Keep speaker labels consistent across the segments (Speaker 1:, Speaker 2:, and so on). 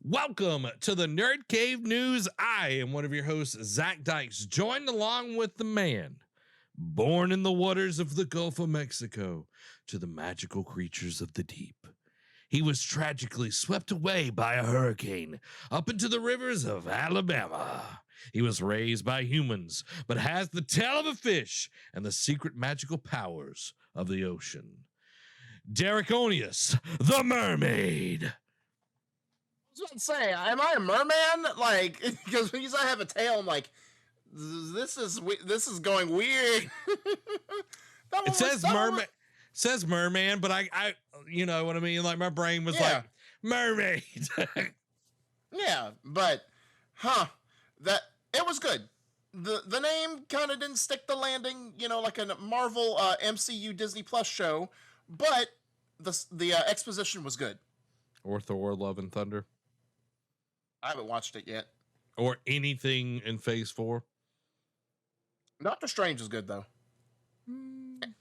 Speaker 1: Welcome to the Nerd Cave News. I am one of your hosts, Zach Dykes, joined along with the man born in the waters of the Gulf of Mexico to the magical creatures of the deep. He was tragically swept away by a hurricane up into the rivers of Alabama. He was raised by humans, but has the tail of a fish and the secret magical powers of the ocean. Derek-onius, the mermaid.
Speaker 2: I was about to say, am I a merman? Like, because when you say I have a tail, I'm like, this is going weird.
Speaker 1: It says mermaid. Says merman, but I you know what I mean? Like my brain was like mermaid.
Speaker 2: Yeah, but that it was good. The name kind of didn't stick the landing, you know, like a Marvel MCU Disney Plus show, but the exposition was good.
Speaker 1: Or Thor: Love and Thunder.
Speaker 2: I haven't watched it yet.
Speaker 1: Or anything in Phase 4.
Speaker 2: Doctor Strange is good though. And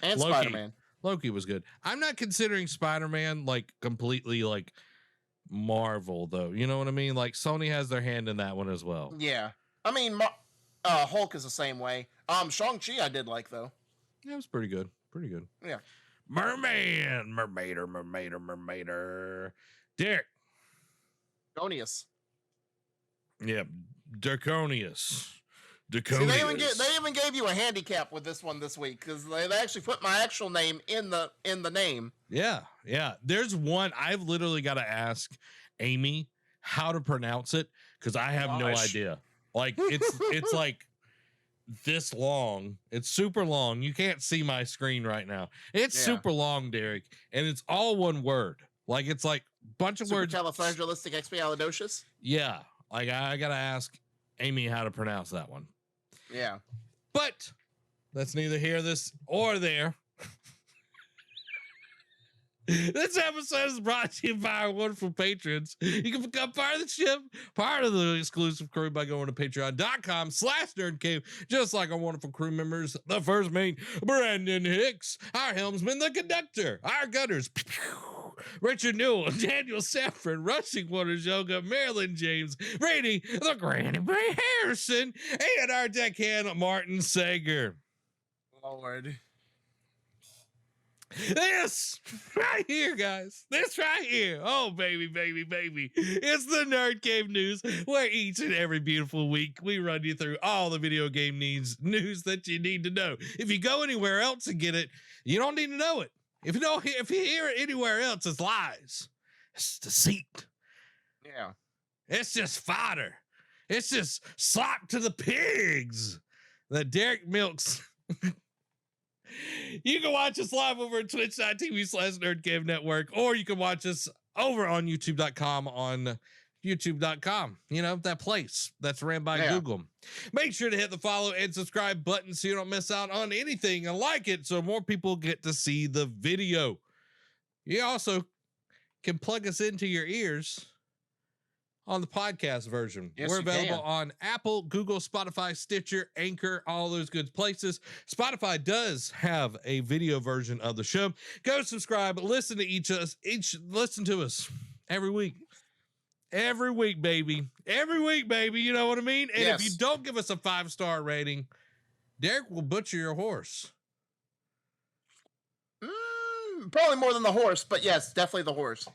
Speaker 1: Loki.
Speaker 2: Spider-Man.
Speaker 1: Loki was good. I'm not considering Spider-Man like completely like Marvel though. You know what I mean? Like Sony has their hand in that one as well.
Speaker 2: Yeah. I mean, Hulk is the same way. Shang-Chi I did like though.
Speaker 1: Yeah, it was pretty good. Pretty good.
Speaker 2: Yeah.
Speaker 1: Mermaider. Derek.
Speaker 2: Onius.
Speaker 1: Yeah, Derek-onius.
Speaker 2: See, they even gave you a handicap with this one this week because they actually put my actual name in the name.
Speaker 1: Yeah. There's one I've literally got to ask Amy how to pronounce it because I have no idea. Like it's like this long. It's super long. You can't see my screen right now. It's super long, Derek, and it's all one word. Like it's like a bunch of words.
Speaker 2: Supercalifragilisticexpialidocious.
Speaker 1: Yeah, like I gotta ask Amy how to pronounce that one.
Speaker 2: Yeah.
Speaker 1: But that's neither here, this, or there. This episode is brought to you by our wonderful patrons. You can become part of the ship, part of the exclusive crew by going to patreon.com/nerdcave, just like our wonderful crew members, the first mate, Brandon Hicks, our helmsman, the conductor, our gunners, Richard Newell, Daniel Saffron, Rushing Waters Yoga, Marilyn James, Brady, the Granny Bray Harrison, and our deckhand, Martin Sager.
Speaker 2: Lord.
Speaker 1: This right here, guys. This right here. Oh, baby. It's the Nerd Cave News, where each and every beautiful week we run you through all the video game news that you need to know. If you go anywhere else and get it, you don't need to know it. If you hear it anywhere else, it's lies. It's deceit.
Speaker 2: Yeah.
Speaker 1: It's just fodder. It's just slop to the pigs that Derek milks. You can watch us live over at twitch.tv/nerdcave network, or you can watch us over on youtube.com on youtube.com. You know, that place that's ran by Google. Make sure to hit the follow and subscribe button so you don't miss out on anything, and like it so more people get to see the video. You also can plug us into your ears on the podcast version.
Speaker 2: Yes,
Speaker 1: we're available on Apple, Google, Spotify, Stitcher, Anchor, all those good places. Spotify does have a video version of the show. Go subscribe, listen to us every week. Every week, baby. You know what I mean? And if you don't give us a 5-star rating, Derek will butcher your horse.
Speaker 2: Probably more than the horse, but yes, definitely the horse.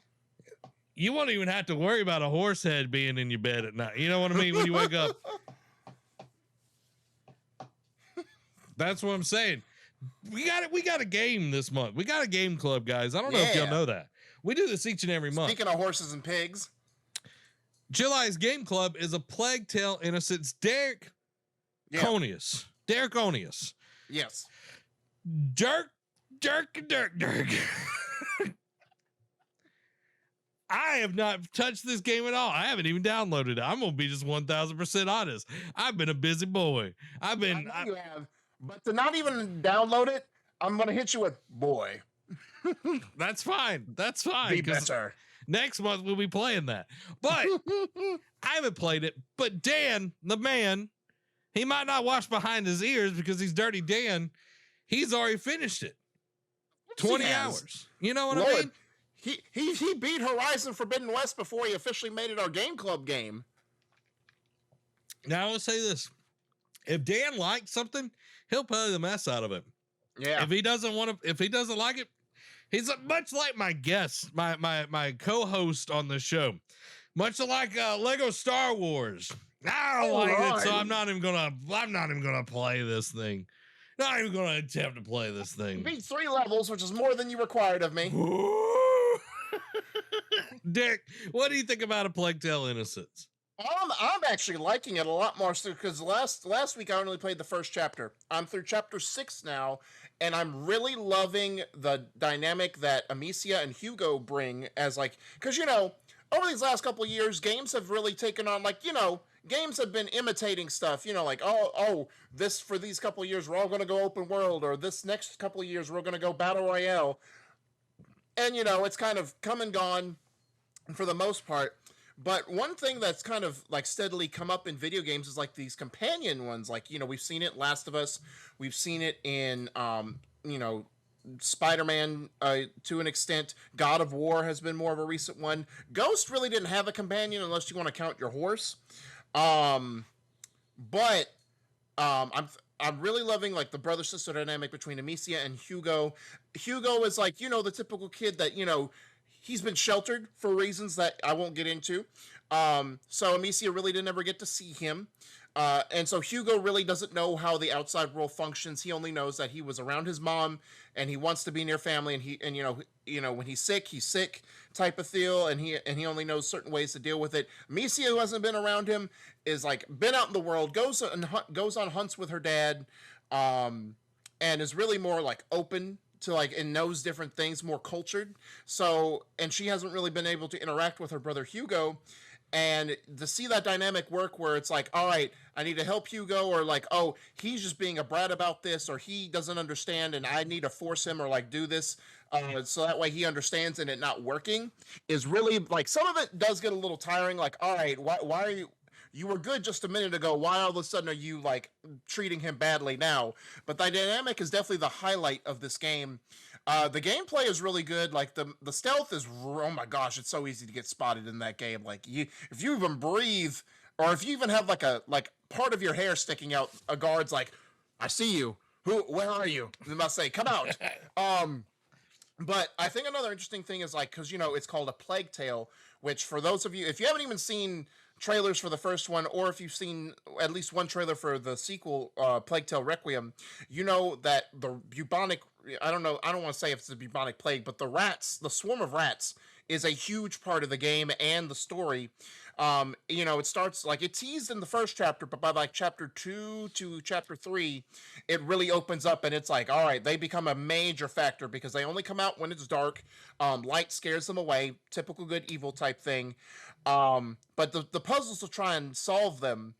Speaker 1: You won't even have to worry about a horse head being in your bed at night. You know what I mean? When you wake up. That's what I'm saying. We got a game this month. We got a game club, guys. I don't know if y'all know that. We do this each and every month.
Speaker 2: Speaking of horses and pigs.
Speaker 1: July's game club is a Plague Tale Innocence Derek-onius. Derek-onius.
Speaker 2: Yes.
Speaker 1: Dirk. I have not touched this game at all. I haven't even downloaded it. I'm going to be just 1,000% honest. I've been a busy boy.
Speaker 2: I know you have, but to not even download it, I'm going to hit you with boy.
Speaker 1: That's fine.
Speaker 2: Be better.
Speaker 1: Next month we'll be playing that. But I haven't played it. But Dan, the man, he might not watch behind his ears because he's Dirty Dan. He's already finished it. 20 hours. You know what I mean?
Speaker 2: he beat Horizon Forbidden West before he officially made it our Game Club game.
Speaker 1: Now I will say this: if Dan likes something, he'll play the mess out of it.
Speaker 2: Yeah.
Speaker 1: If he doesn't like it, he's much like my guest, my co-host on the show, much like Lego Star Wars. I don't like it, so I'm not even gonna play this thing. Not even gonna attempt to play this thing.
Speaker 2: You beat 3 levels, which is more than you required of me.
Speaker 1: Dick, what do you think about A Plague Tale: Innocence?
Speaker 2: I'm actually liking it a lot more because last week I only played the first chapter. I'm through chapter 6 now, and I'm really loving the dynamic that Amicia and Hugo bring as because over these last couple of years, games have really taken on games have been imitating stuff. This for these couple of years we're all going to go open world, or this next couple of years we're going to go battle royale, and it's kind of come and gone for the most part. But one thing that's kind of steadily come up in video games is these companion ones. We've seen it in Last of Us. We've seen it in, Spider-Man to an extent. God of War has been more of a recent one. Ghost really didn't have a companion unless you want to count your horse. I'm really loving the brother-sister dynamic between Amicia and Hugo. Hugo is the typical kid that, he's been sheltered for reasons that I won't get into. So Amicia really didn't ever get to see him. And so Hugo really doesn't know how the outside world functions. He only knows that he was around his mom and he wants to be near family. And when he's sick type of deal. And he only knows certain ways to deal with it. Amicia, who hasn't been around him, is been out in the world, goes on hunts with her dad, and is really more open to and knows different things, more cultured. So, and she hasn't really been able to interact with her brother Hugo, and to see that dynamic work where it's all right, I need to help Hugo, or oh, he's just being a brat about this, or he doesn't understand and I need to force him, or do this so that way he understands, and it not working is really some of it does get a little tiring. All right, why are you were good just a minute ago. Why all of a sudden are you treating him badly now? But the dynamic is definitely the highlight of this game. The gameplay is really good. The stealth is, oh my gosh, it's so easy to get spotted in that game. If you even breathe, or if you even have part of your hair sticking out, a guard's I see you. Where are you? They must say, come out. But I think another interesting thing is because it's called A Plague Tale, which for those of you, if you haven't even seen trailers for the first one, or if you've seen at least one trailer for the sequel, Plague Tale Requiem, that the bubonic, I don't want to say if it's a bubonic plague, but the swarm of rats is a huge part of the game and the story. It starts it teased in the first chapter, but by chapter 2 to chapter 3, it really opens up, and it's all right, they become a major factor because they only come out when it's dark. Light scares them away, typical good evil type thing. But the puzzles to try and solve them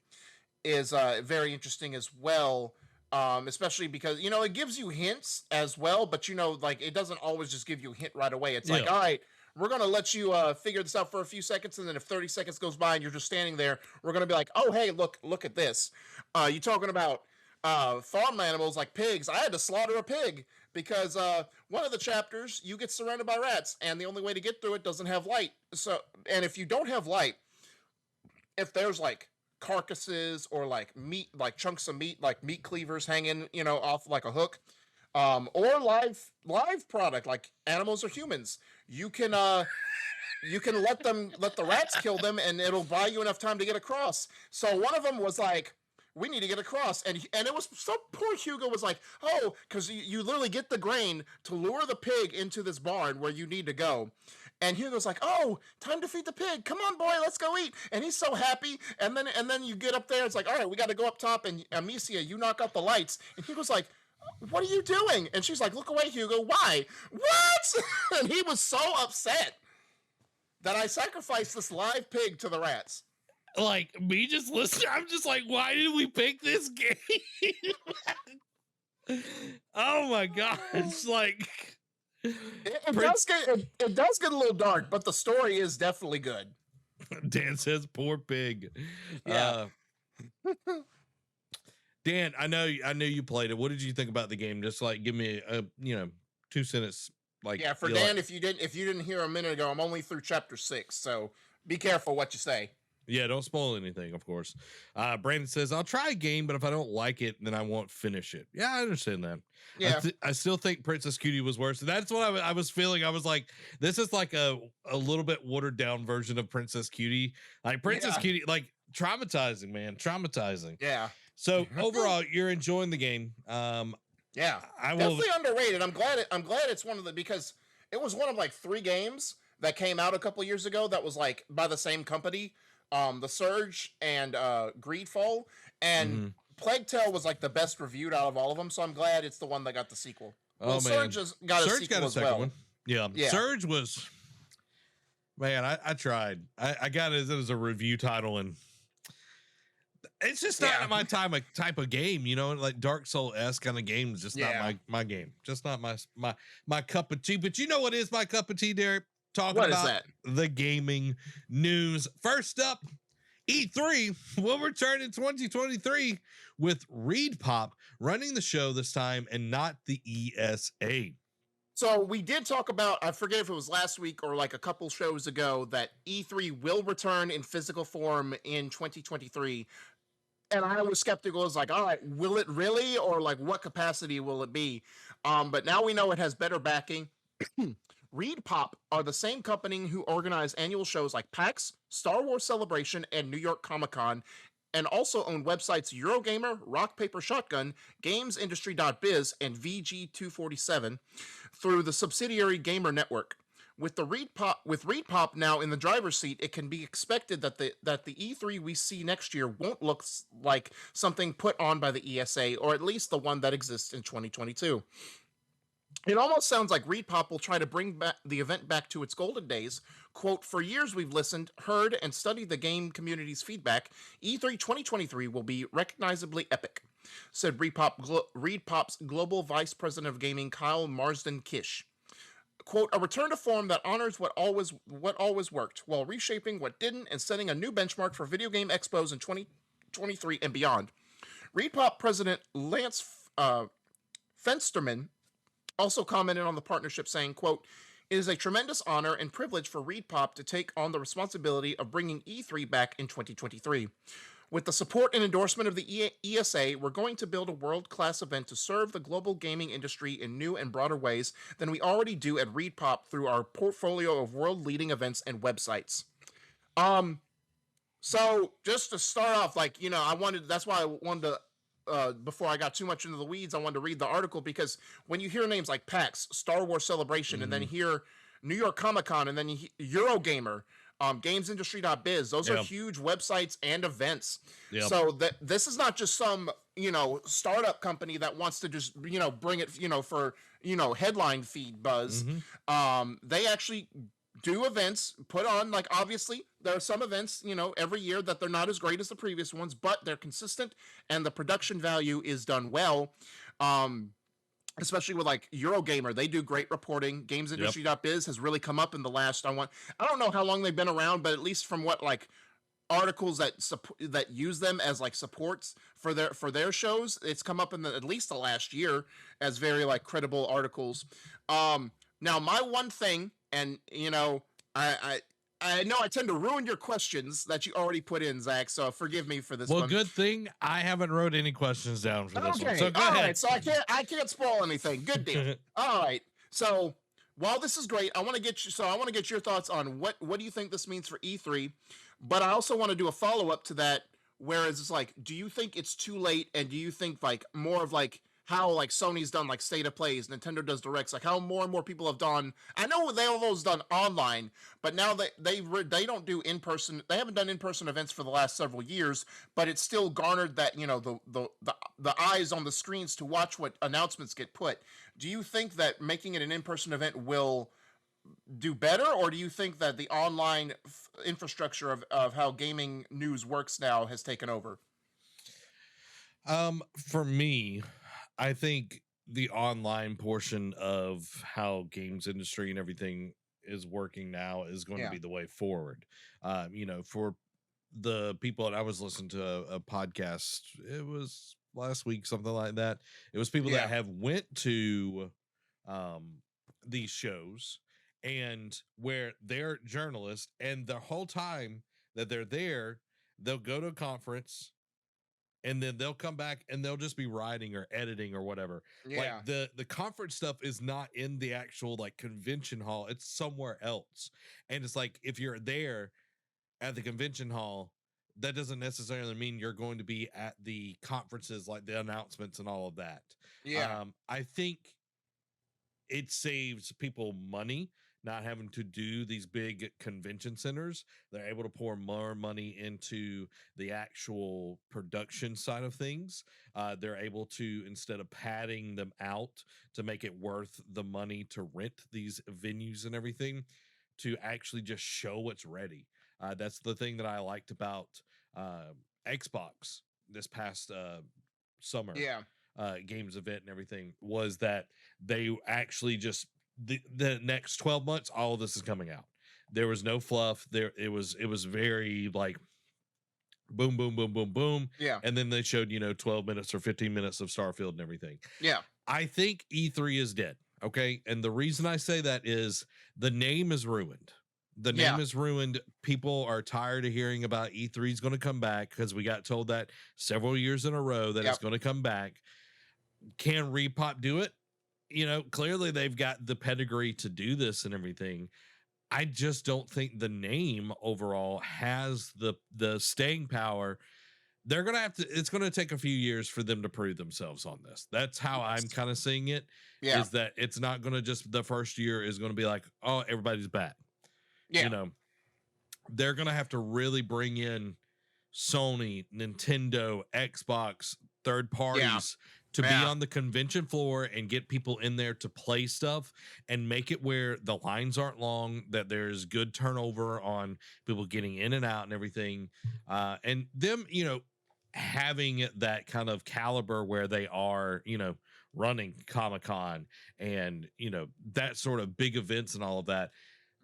Speaker 2: is very interesting as well. Especially because, it gives you hints as well, but it doesn't always just give you a hint right away. It's all right, we're going to let you figure this out for a few seconds, and then if 30 seconds goes by and you're just standing there, we're going to be oh, hey, look at this. You talking about farm animals like pigs. I had to slaughter a pig because one of the chapters, you get surrounded by rats, and the only way to get through it doesn't have light. So, and if you don't have light, if there's carcasses or meat, chunks of meat, meat cleavers hanging, off a hook, or live product like animals or humans, you can let the rats kill them, and it'll buy you enough time to get across. So one of them was we need to get across, and it was so poor Hugo was oh, because you literally get the grain to lure the pig into this barn where you need to go. And Hugo's oh, time to feed the pig. Come on, boy, let's go eat. And he's so happy. And then you get up there. It's all right, we got to go up top. And Amicia, you knock out the lights. And Hugo's what are you doing? And she's look away, Hugo. Why? What? And he was so upset that I sacrificed this live pig to the rats.
Speaker 1: Me just listening, I'm just why did we pick this game? Oh my gosh.
Speaker 2: It does get a little dark, but the story is definitely good.
Speaker 1: Dan says, "Poor pig."
Speaker 2: Yeah.
Speaker 1: Dan, I know you played it. What did you think about the game? Just give me a 2-sentence Like,
Speaker 2: Yeah, for
Speaker 1: you're
Speaker 2: Dan,
Speaker 1: like,
Speaker 2: if you didn't hear a minute ago, I'm only through chapter 6, so be careful what you say.
Speaker 1: yeah, don't spoil anything, of course. Brandon says, I'll try a game, but if I don't like it, then I won't finish it. Yeah, I understand that.
Speaker 2: Yeah.
Speaker 1: I still think Princess Cutie was worse. That's what I was feeling. I was like, this is like a little bit watered down version of Princess Cutie. Like, Princess
Speaker 2: Yeah.
Speaker 1: Cutie, like, traumatizing, man. Traumatizing.
Speaker 2: Yeah.
Speaker 1: So, overall, you're enjoying the game.
Speaker 2: Yeah.
Speaker 1: I will.
Speaker 2: Definitely underrated. I'm glad it's one of the, because it was one of like 3 games that came out a couple years ago that was like by the same company. The Surge and Greedfall, and
Speaker 1: Mhm.
Speaker 2: Plague Tale was like the best reviewed out of all of them, so I'm glad it's the one that got the sequel.
Speaker 1: Oh,
Speaker 2: Well,
Speaker 1: man.
Speaker 2: Surge has got a
Speaker 1: Surge
Speaker 2: sequel
Speaker 1: got a
Speaker 2: as
Speaker 1: second
Speaker 2: well.
Speaker 1: one. Yeah.
Speaker 2: Yeah.
Speaker 1: Surge was, man, I tried. I got it as a review title, and it's just not my type of game, you know, like Dark Soul-esque kind of game is just not my game. Just not my cup of tea. But you know what is my cup of tea, Derek? Talking
Speaker 2: What is
Speaker 1: about
Speaker 2: that?
Speaker 1: the gaming news. First up, E3 will return in 2023 with Reed Pop running the show this time and not the ESA.
Speaker 2: So we did talk about, I forget if it was last week or like a couple shows ago, that E3 will return in physical form in 2023. And I was skeptical. I was like, all right, will it really? Or like, what capacity will it be? But now we know it has better backing. Reed Pop are the same company who organize annual shows like PAX, Star Wars Celebration, and New York Comic Con, and also own websites Eurogamer, Rock Paper Shotgun, GamesIndustry.biz, and VG247 through the subsidiary Gamer Network. With Reed Pop now in the driver's seat, it can be expected that the E3 we see next year won't look like something put on by the ESA, or at least the one that exists in 2022. It almost sounds like Reed Pop will try to bring back the event back to its golden days. Quote, for years we've listened, heard, and studied the game community's feedback. E3 2023 will be recognizably epic, said Reed Pop's Global Vice President of Gaming, Kyle Marsden-Kish. Quote, a return to form that honors what always worked, while reshaping what didn't and setting a new benchmark for video game expos in 2023 and beyond. Reed Pop President Lance Fensterman also commented on the partnership, saying, quote, it is a tremendous honor and privilege for Reed Pop to take on the responsibility of bringing E3 back in 2023. With the support and endorsement of the ESA, we're going to build a world-class event to serve the global gaming industry in new and broader ways than we already do at Reed Pop through our portfolio of world-leading events and websites. So just to start off, like, you know, that's why I wanted to, before I got too much into the weeds, I wanted to read the article, because when you hear names like PAX, Star Wars Celebration, and then hear New York Comic Con, and then Eurogamer, GamesIndustry.biz, those are huge websites and events. So this is not just some, you know, startup company that wants to just, you know, bring it, you know, for, you know, headline feed buzz. They actually do events, put on, like, obviously there are some events, you know, every year that they're not as great as the previous ones, but they're consistent and the production value is done well. Especially with like Eurogamer, they do great reporting. GamesIndustry.biz has really come up in the last, I don't know how long they've been around, but at least from what like articles that use them as like supports for their shows, it's come up in at least the last year as very like credible articles. Now my one thing, and you know, I know I tend to ruin your questions that you already put in, Zach, so forgive me for this one.
Speaker 1: Well, good thing I haven't wrote any questions down for this one. So go
Speaker 2: All
Speaker 1: ahead.
Speaker 2: right, so I can't spoil anything. Good deal. All right. So while this is great, I want to get your thoughts on what do you think this means for E3, but I also want to do a follow-up to that, whereas it's like, do you think it's too late, and do you think like more of like how like Sony's done like state of plays, Nintendo does directs, like how more and more people have done. I know they have always done online, but now they don't do in-person. They haven't done in-person events for the last several years, but it's still garnered that, you know, the eyes on the screens to watch what announcements get put. Do you think that making it an in-person event will do better, or do you think that the online infrastructure of how gaming news works now has taken over?
Speaker 1: For me, I think the online portion of how games industry and everything is working now is going to be the way forward. You know, for the people, and I was listening to a podcast, it was last week, something like that. It was people that have went to these shows, and where they're journalists, and the whole time that they're there, they'll go to a conference and then they'll come back and they'll just be writing or editing or whatever. Like
Speaker 2: Yeah.
Speaker 1: the conference stuff is not in the actual like convention hall, it's somewhere else. And it's like if you're there at the convention hall, that doesn't necessarily mean you're going to be at the conferences, like the announcements and all of that.
Speaker 2: Yeah.
Speaker 1: I think it saves people money not having to do these big convention centers. They're able to pour more money into the actual production side of things. They're able to, instead of padding them out to make it worth the money to rent these venues and everything, to actually just show what's ready. That's the thing that I liked about Xbox this past summer
Speaker 2: Yeah.
Speaker 1: games event and everything, was that they actually just the next 12 months all of this is coming out. There was no fluff there. It was very like boom boom boom boom boom,
Speaker 2: Yeah.
Speaker 1: and then they showed 12 minutes or 15 minutes of Starfield and everything.
Speaker 2: Yeah.
Speaker 1: I think E3 is dead. Okay, and the reason I say that is the name is ruined. The name
Speaker 2: Yeah.
Speaker 1: is ruined. People are tired of hearing about E3 is going to come back, because we got told that several years in a row that it's
Speaker 2: Yep.
Speaker 1: going to come back. Can Repop do it? Clearly they've got the pedigree to do this and everything. I just don't think the name overall has the staying power. They're gonna have to. It's gonna take a few years for them to prove themselves on this. That's how I'm kind of seeing it.
Speaker 2: Yeah.
Speaker 1: Is that it's not gonna just the first year is gonna be like, oh, everybody's bad.
Speaker 2: Yeah.
Speaker 1: They're gonna have to really bring in Sony, Nintendo, Xbox, third parties to be
Speaker 2: Yeah.
Speaker 1: on the convention floor and get people in there to play stuff and make it where the lines aren't long, that there's good turnover on people getting in and out and everything. And them, having that kind of caliber where they are, running Comic-Con and, that sort of big events and all of that.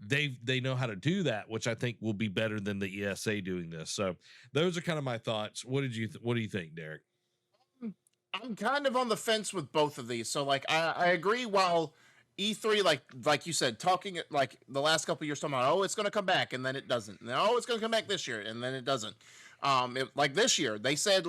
Speaker 1: They know how to do that, which I think will be better than the ESA doing this. So those are kind of my thoughts. What do you think, Derek?
Speaker 2: I'm kind of on the fence with both of these. So like I agree, while E3, like you said, talking like the last couple of years talking about, oh, it's gonna come back, and then it doesn't. No, it's gonna come back this year, and then it doesn't. Like this year, they said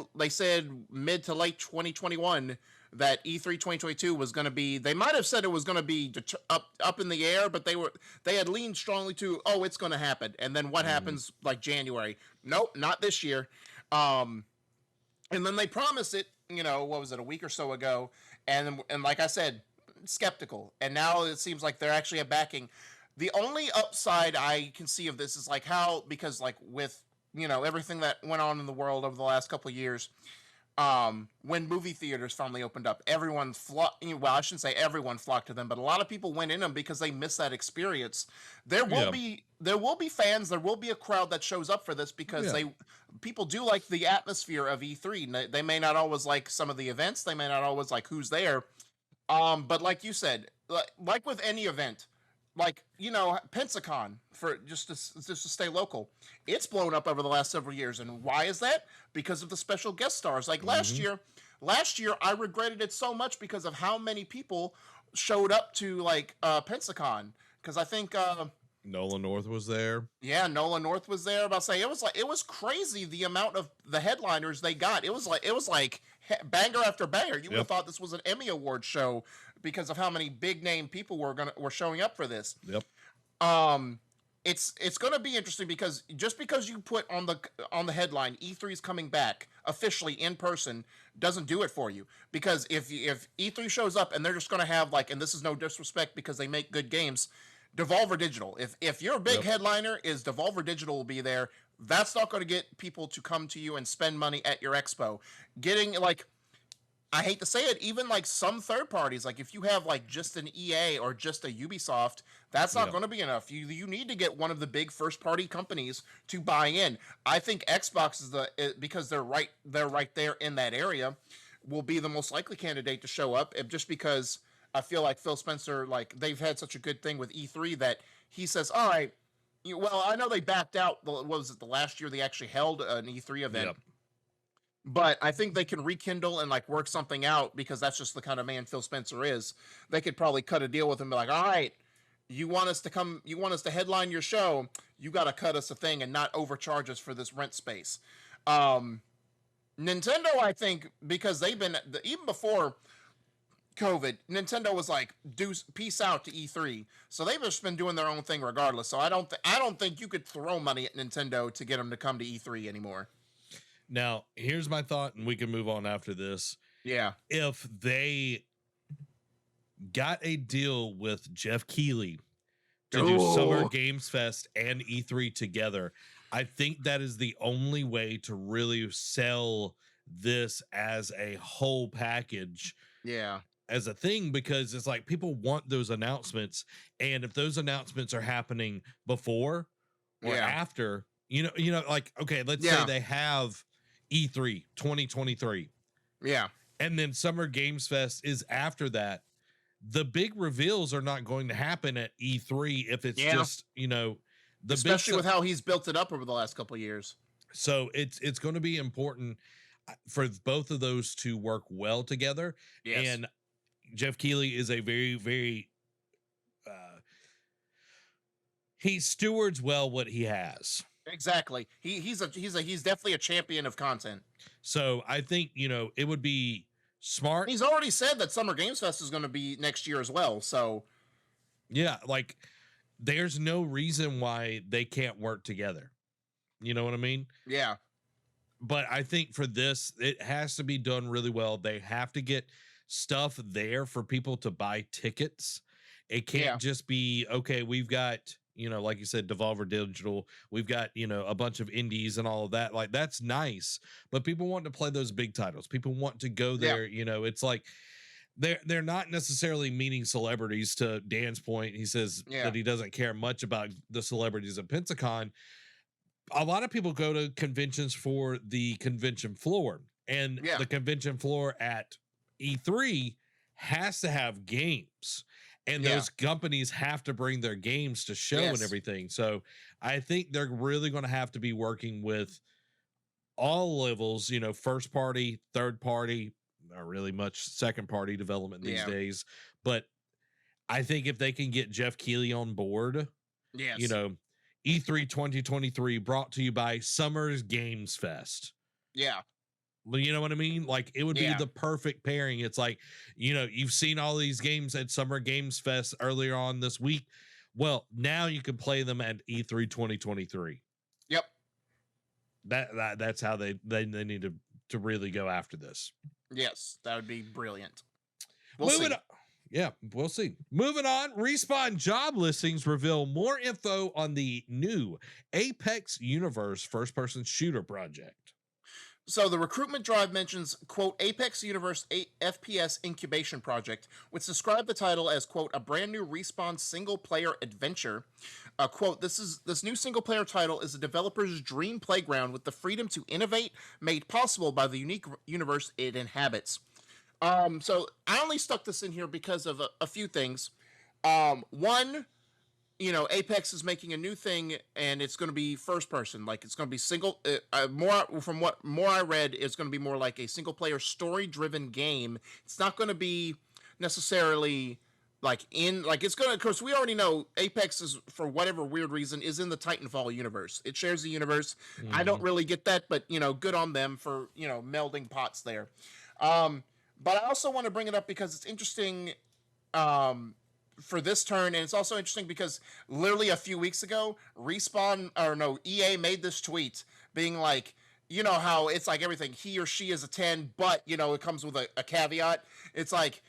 Speaker 2: mid to late 2021 that E3 2022 was going to be. They might have said it was going to be up in the air, but they had leaned strongly to, oh, it's going to happen. And then what happens like January? Nope, not this year. And then they promised it, what was it, a week or so ago? And like I said, skeptical. And now it seems like they're actually backing. The only upside I can see of this is like how, because like with, everything that went on in the world over the last couple of years, when movie theaters finally opened up, everyone flocked. Well, I shouldn't say everyone flocked to them, but a lot of people went in them because they missed that experience. There will be fans. There will be a crowd that shows up for this because people do like the atmosphere of E3. They may not always like some of the events. They may not always like who's there. But like you said, like with any event, like Pensacon, for just to stay local, it's blown up over the last several years. And why is that? Because of the special guest stars. Like last year I regretted it so much because of how many people showed up to like Pensacon, because I think
Speaker 1: Nolan North was there.
Speaker 2: Yeah, Nolan North was there. About to say, it was crazy the amount of the headliners they got. It was like banger after banger. You would have thought this was an Emmy Award show because of how many big name people were showing up for this.
Speaker 1: Yep.
Speaker 2: It's going to be interesting because just because you put on the headline E3 is coming back officially in person doesn't do it for you. Because if E3 shows up and they're just going to have like, and this is no disrespect because they make good games, Devolver Digital. If your big headliner is Devolver Digital will be there, that's not going to get people to come to you and spend money at your expo. Getting like, I hate to say it, even like some third parties, like if you have like just an EA or just a Ubisoft, that's not going to be enough. You need to get one of the big first party companies to buy in. I think Xbox is because they're right there in that area, will be the most likely candidate to show up, just because I feel like Phil Spencer, like they've had such a good thing with E3 that he says, all right, well, I know they backed out. What was it, the last year they actually held an E3 event? but I think they can rekindle and like work something out because that's just the kind of man Phil Spencer is. They could probably cut a deal with him, be like, all right, you want us to headline your show, you got to cut us a thing and not overcharge us for this rent space. Um, Nintendo, I think, because they've been even before COVID, Nintendo was like, "Do peace out to E3," so they've just been doing their own thing regardless. So I don't think you could throw money at Nintendo to get them to come to E3 anymore.
Speaker 1: Now, here's my thought, and we can move on after this.
Speaker 2: Yeah,
Speaker 1: If they got a deal with Jeff Keighley to do Summer Games Fest and E3 together, I think that is the only way to really sell this as a whole package.
Speaker 2: yeah,
Speaker 1: As a thing, because it's like people want those announcements, and if those announcements are happening before or
Speaker 2: yeah,
Speaker 1: after, like, okay, let's say they have E3 2023,
Speaker 2: yeah.
Speaker 1: and then Summer Games Fest is after that. The big reveals are not going to happen at E3 if it's just, the
Speaker 2: especially with how he's built it up over the last couple of years.
Speaker 1: So it's going to be important for both of those to work well together.
Speaker 2: Yes.
Speaker 1: And Jeff Keighley is a very, very he stewards well what he has.
Speaker 2: Exactly. He's definitely a champion of content.
Speaker 1: So I think, it would be smart.
Speaker 2: He's already said that Summer Games Fest is going to be next year as well. So
Speaker 1: yeah, like there's no reason why they can't work together. You know what I mean?
Speaker 2: Yeah.
Speaker 1: But I think for this, it has to be done really well. They have to get stuff there for people to buy tickets. It can't just be, okay, we've got, like you said, Devolver Digital, we've got, a bunch of indies and all of that. Like, that's nice, but people want to play those big titles. People want to go there. It's like they're not necessarily meeting celebrities. To Dan's point, he says that he doesn't care much about the celebrities at Pensacon. A lot of people go to conventions for the convention floor, and the convention floor at E3 has to have games, and those companies have to bring their games to show and everything. So I think they're really going to have to be working with all levels, first party, third party, not really much second party development these days. But I think if they can get Jeff Keighley on board, E3 2023 brought to you by Summer's Games Fest.
Speaker 2: Yeah.
Speaker 1: Well, you know what I mean? Like, it would be the perfect pairing. It's like, you've seen all these games at Summer Games Fest earlier on this week. Well, now you can play them at E3 2023.
Speaker 2: Yep.
Speaker 1: That's how they need to really go after this.
Speaker 2: Yes, that would be brilliant. We'll see.
Speaker 1: Yeah, we'll see. Moving on, Respawn job listings reveal more info on the new Apex Universe first-person shooter project.
Speaker 2: So the recruitment drive mentions, quote, Apex Universe FPS incubation project, which described the title as, quote, a brand new Respawn single-player adventure. Quote, this new single-player title is a developer's dream playground with the freedom to innovate, made possible by the unique universe it inhabits. So I only stuck this in here because of a few things. One, Apex is making a new thing, and it's going to be first person. Like, it's going to be single. From what more I read, it's going to be more like a single player story driven game. It's not going to be necessarily it's going to. Of course, we already know Apex is, for whatever weird reason, is in the Titanfall universe. It shares the universe. Mm-hmm. I don't really get that, but good on them for melding pots there. But I also want to bring it up because it's interesting. For this turn, and it's also interesting because literally a few weeks ago, EA made this tweet being like, how it's like everything, he or she is a 10, but it comes with a caveat. It's like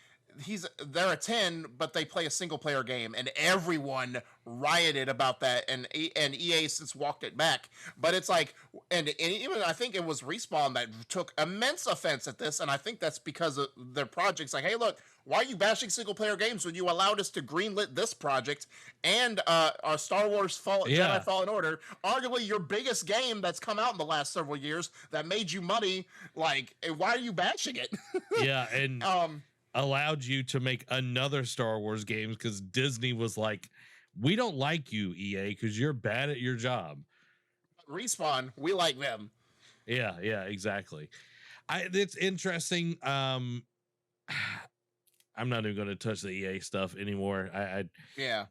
Speaker 2: they're a 10, but they play a single player game, and everyone rioted about that, and EA since walked it back. But it's like, and even I think it was Respawn that took immense offense at this, and I think that's because of their projects. Like, hey, look, why are you bashing single player games when you allowed us to greenlit this project and our Star Wars Jedi Fallen Order, arguably your biggest game that's come out in the last several years that made you money? Like, why are you bashing it?
Speaker 1: Yeah, and allowed you to make another Star Wars game because Disney was like, we don't like you, EA, because you're bad at your job.
Speaker 2: Respawn, we like them.
Speaker 1: Yeah, exactly. It's interesting. I'm not even going to touch the EA stuff anymore.
Speaker 2: Yeah.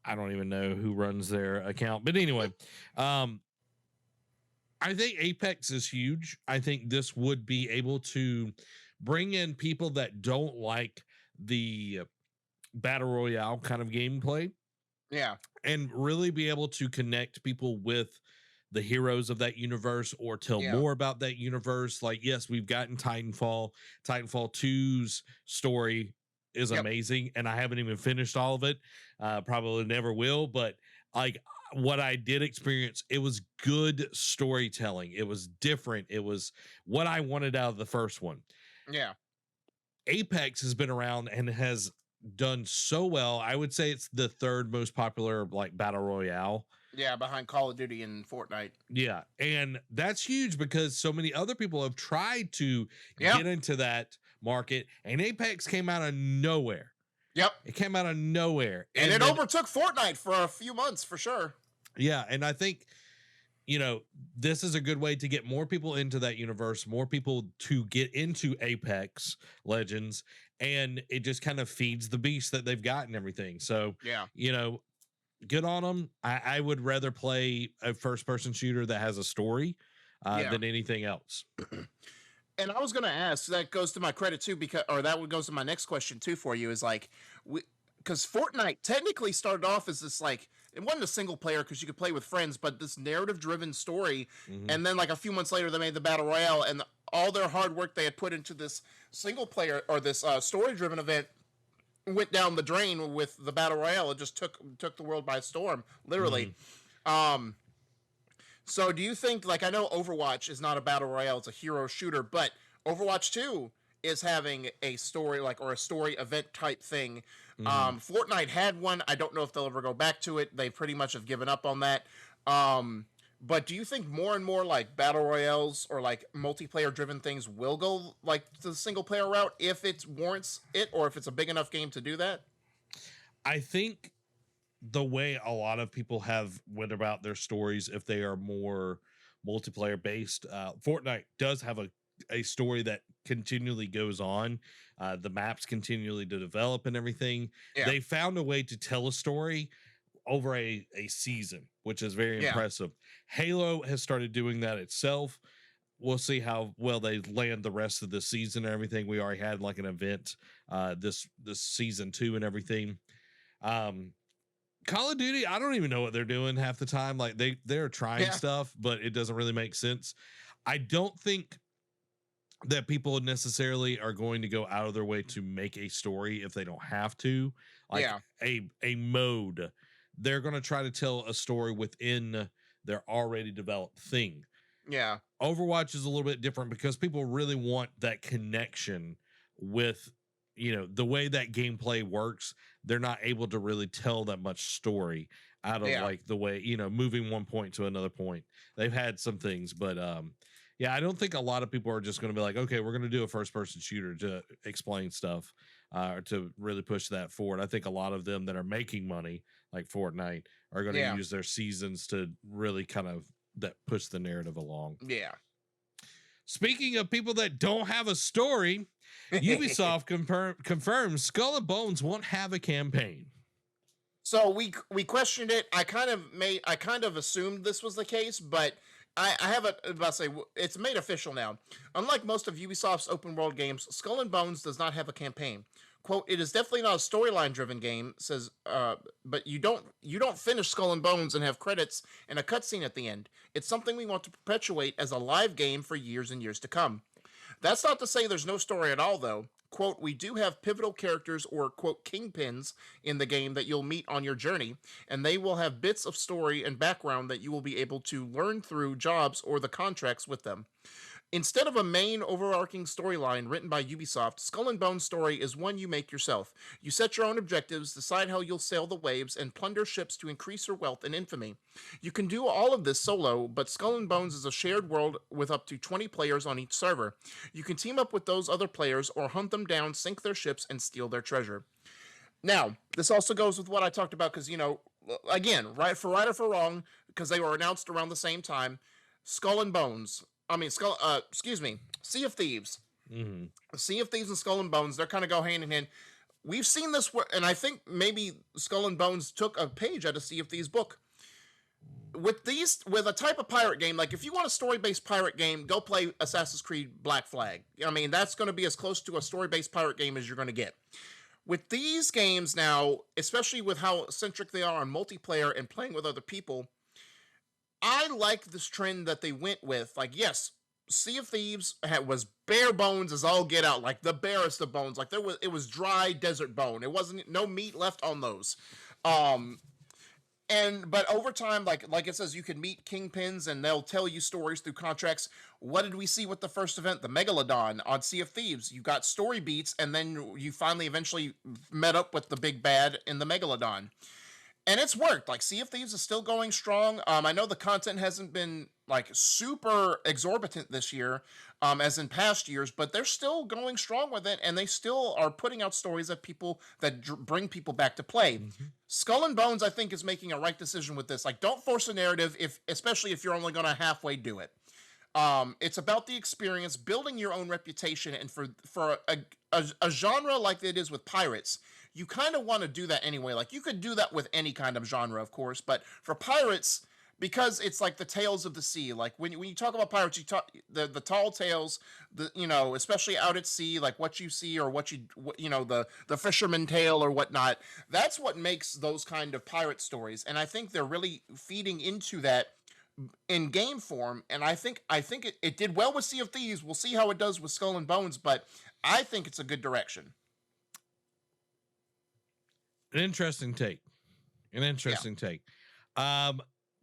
Speaker 1: I don't even know who runs their account, but anyway, I think Apex is huge. I think this would be able to bring in people that don't like the battle royale kind of gameplay
Speaker 2: Yeah.
Speaker 1: and really be able to connect people with the heroes of that universe or tell
Speaker 2: Yeah.
Speaker 1: more about that universe. Like, yes, we've gotten Titanfall. Titanfall 2's story is
Speaker 2: Yep.
Speaker 1: amazing, and I haven't even finished all of it. Probably never will, but like what I did experience, it was good storytelling. It was different. It was what I wanted out of the first one.
Speaker 2: Yeah.
Speaker 1: Apex has been around and has done so well. I would say it's the third most popular like battle royale.
Speaker 2: Yeah, behind Call of Duty and Fortnite.
Speaker 1: Yeah, and that's huge because so many other people have tried to
Speaker 2: Yeah.
Speaker 1: get into that market, and Apex came out of nowhere.
Speaker 2: Yep.
Speaker 1: It came out of nowhere,
Speaker 2: And it
Speaker 1: then,
Speaker 2: overtook Fortnite for a few months for sure.
Speaker 1: yeah, and I think this is a good way to get more people into that universe, more people to get into Apex Legends, and it just kind of feeds the beast that they've got and everything. So,
Speaker 2: Yeah.
Speaker 1: Good on them. I would rather play a first person shooter that has a story than anything else.
Speaker 2: And I was going to ask, that goes to my credit too, that goes to my next question too for you, is like, because Fortnite technically started off as this, like, it wasn't a single player because you could play with friends, but this narrative driven story.
Speaker 1: Mhm.
Speaker 2: And then like a few months later, they made the Battle Royale, and all their hard work they had put into this single player or this story driven event went down the drain with the Battle Royale. It just took the world by storm, literally. So do you think, like, I know Overwatch is not a battle royale, it's a hero shooter, but Overwatch 2 is having a story, like, or a story event type thing. Fortnite had one. I don't know if they'll ever go back to it. They pretty much have given up on that. But do you think more and more like battle royales or like multiplayer driven things will go like the single player route if it warrants it, or if it's a big enough game to do that?
Speaker 1: I think the way a lot of people have went about their stories, if they are more multiplayer based, Fortnite does have a story that continually goes on. The maps continually to develop and everything.
Speaker 2: Yeah.
Speaker 1: They found a way to tell a story over a season, which is very impressive. Halo has started doing that itself. We'll see how well they land the rest of the season and everything. We already had like an event this season 2 and everything. Call of Duty, I don't even know what they're doing half the time. Like they're trying stuff, but it doesn't really make sense. I don't think that people necessarily are going to go out of their way to make a story if they don't have to. Like a mode. They're going to try to tell a story within their already developed thing.
Speaker 2: Yeah.
Speaker 1: Overwatch is a little bit different because people really want that connection with, the way that gameplay works. They're not able to really tell that much story out of like the way, moving one point to another point. They've had some things, but I don't think a lot of people are just going to be like, okay, we're going to do a first person shooter to explain stuff or to really push that forward. I think a lot of them that are making money like Fortnite are going to use their seasons to really kind of that push the narrative along.
Speaker 2: Yeah.
Speaker 1: Speaking of people that don't have a story, Ubisoft confirms Skull and Bones won't have a campaign.
Speaker 2: So we questioned it. I kind of assumed this was the case, but I have about to say it's made official now. Unlike most of Ubisoft's open world games, Skull and Bones does not have a campaign. Quote, it is definitely not a storyline driven game, says, but you don't finish Skull and Bones and have credits and a cutscene at the end. It's something we want to perpetuate as a live game for years and years to come. That's not to say there's no story at all, though. Quote, we do have pivotal characters or, quote, kingpins in the game that you'll meet on your journey, and they will have bits of story and background that you will be able to learn through jobs or the contracts with them. Instead of a main overarching storyline written by Ubisoft, Skull and Bones' story is one you make yourself. You set your own objectives, decide how you'll sail the waves, and plunder ships to increase your wealth and infamy. You can do all of this solo, but Skull and Bones is a shared world with up to 20 players on each server. You can team up with those other players or hunt them down, sink their ships, and steal their treasure. Now, this also goes with what I talked about because, again, right or for wrong, because they were announced around the same time, Skull and Bones, excuse me, Sea of Thieves.
Speaker 1: Mm-hmm.
Speaker 2: Sea of Thieves and Skull and Bones, they're kind of go hand in hand. We've seen this, and I think maybe Skull and Bones took a page out of Sea of Thieves book. With a type of pirate game, like if you want a story-based pirate game, go play Assassin's Creed Black Flag. I mean, that's going to be as close to a story-based pirate game as you're going to get. With these games now, especially with how centric they are on multiplayer and playing with other people, I like this trend that they went with. Like, yes, Sea of Thieves was bare bones as all get out, like the barest of bones. Like it was dry desert bone. It wasn't no meat left on those. But over time, like it says, you can meet kingpins and they'll tell you stories through contracts. What did we see with the first event, the Megalodon on Sea of Thieves? You got story beats, and then you finally eventually met up with the big bad in the Megalodon. And it's worked. Like, Sea of Thieves is still going strong. I know the content hasn't been like super exorbitant this year, as in past years, but they're still going strong with it, and they still are putting out stories that bring people back to play.
Speaker 1: Mm-hmm.
Speaker 2: Skull and Bones, I think, is making a right decision with this. Like, don't force a narrative, especially if you're only going to halfway do it. It's about the experience, building your own reputation, and for a genre like it is with pirates, you kind of want to do that anyway. Like, you could do that with any kind of genre, of course, but for pirates, because it's like the tales of the sea. Like, when you talk about pirates, you talk the tall tales, especially out at sea, like what you see or the fisherman tale or whatnot. That's what makes those kind of pirate stories, and I think they're really feeding into that in game form. And I think it did well with Sea of Thieves. We'll see how it does with Skull and Bones, but I think it's a good direction.
Speaker 1: An interesting take.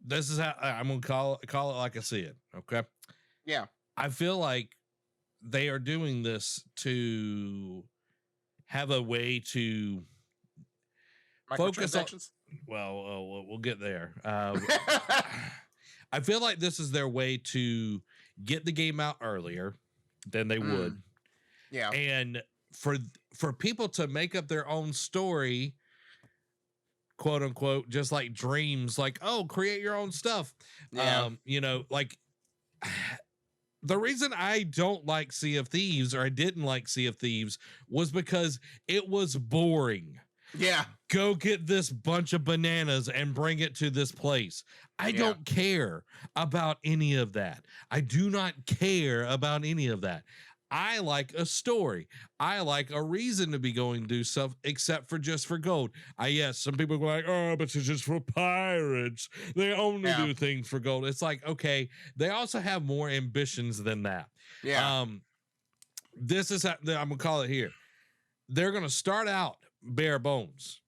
Speaker 1: This is how I'm gonna call it like I see it. Okay.
Speaker 2: Yeah.
Speaker 1: I feel like they are doing this to have a way to focus on. Well, we'll get there. I feel like this is their way to get the game out earlier than they would.
Speaker 2: Yeah.
Speaker 1: And for people to make up their own story, quote unquote, just like Dreams, like, oh, create your own stuff.
Speaker 2: Yeah.
Speaker 1: Like, the reason I don't like Sea of Thieves, or I didn't like Sea of Thieves, was because it was boring.
Speaker 2: Yeah.
Speaker 1: Go get this bunch of bananas and bring it to this place. I don't care about any of that. I do not care about any of that. I like a story. I like a reason to be going to do stuff, except for just for gold. Yes, some people go like, oh, but it's just for pirates. They only do things for gold. It's like, okay, they also have more ambitions than that.
Speaker 2: Yeah.
Speaker 1: This is how I'm gonna call it here. They're gonna start out bare bones.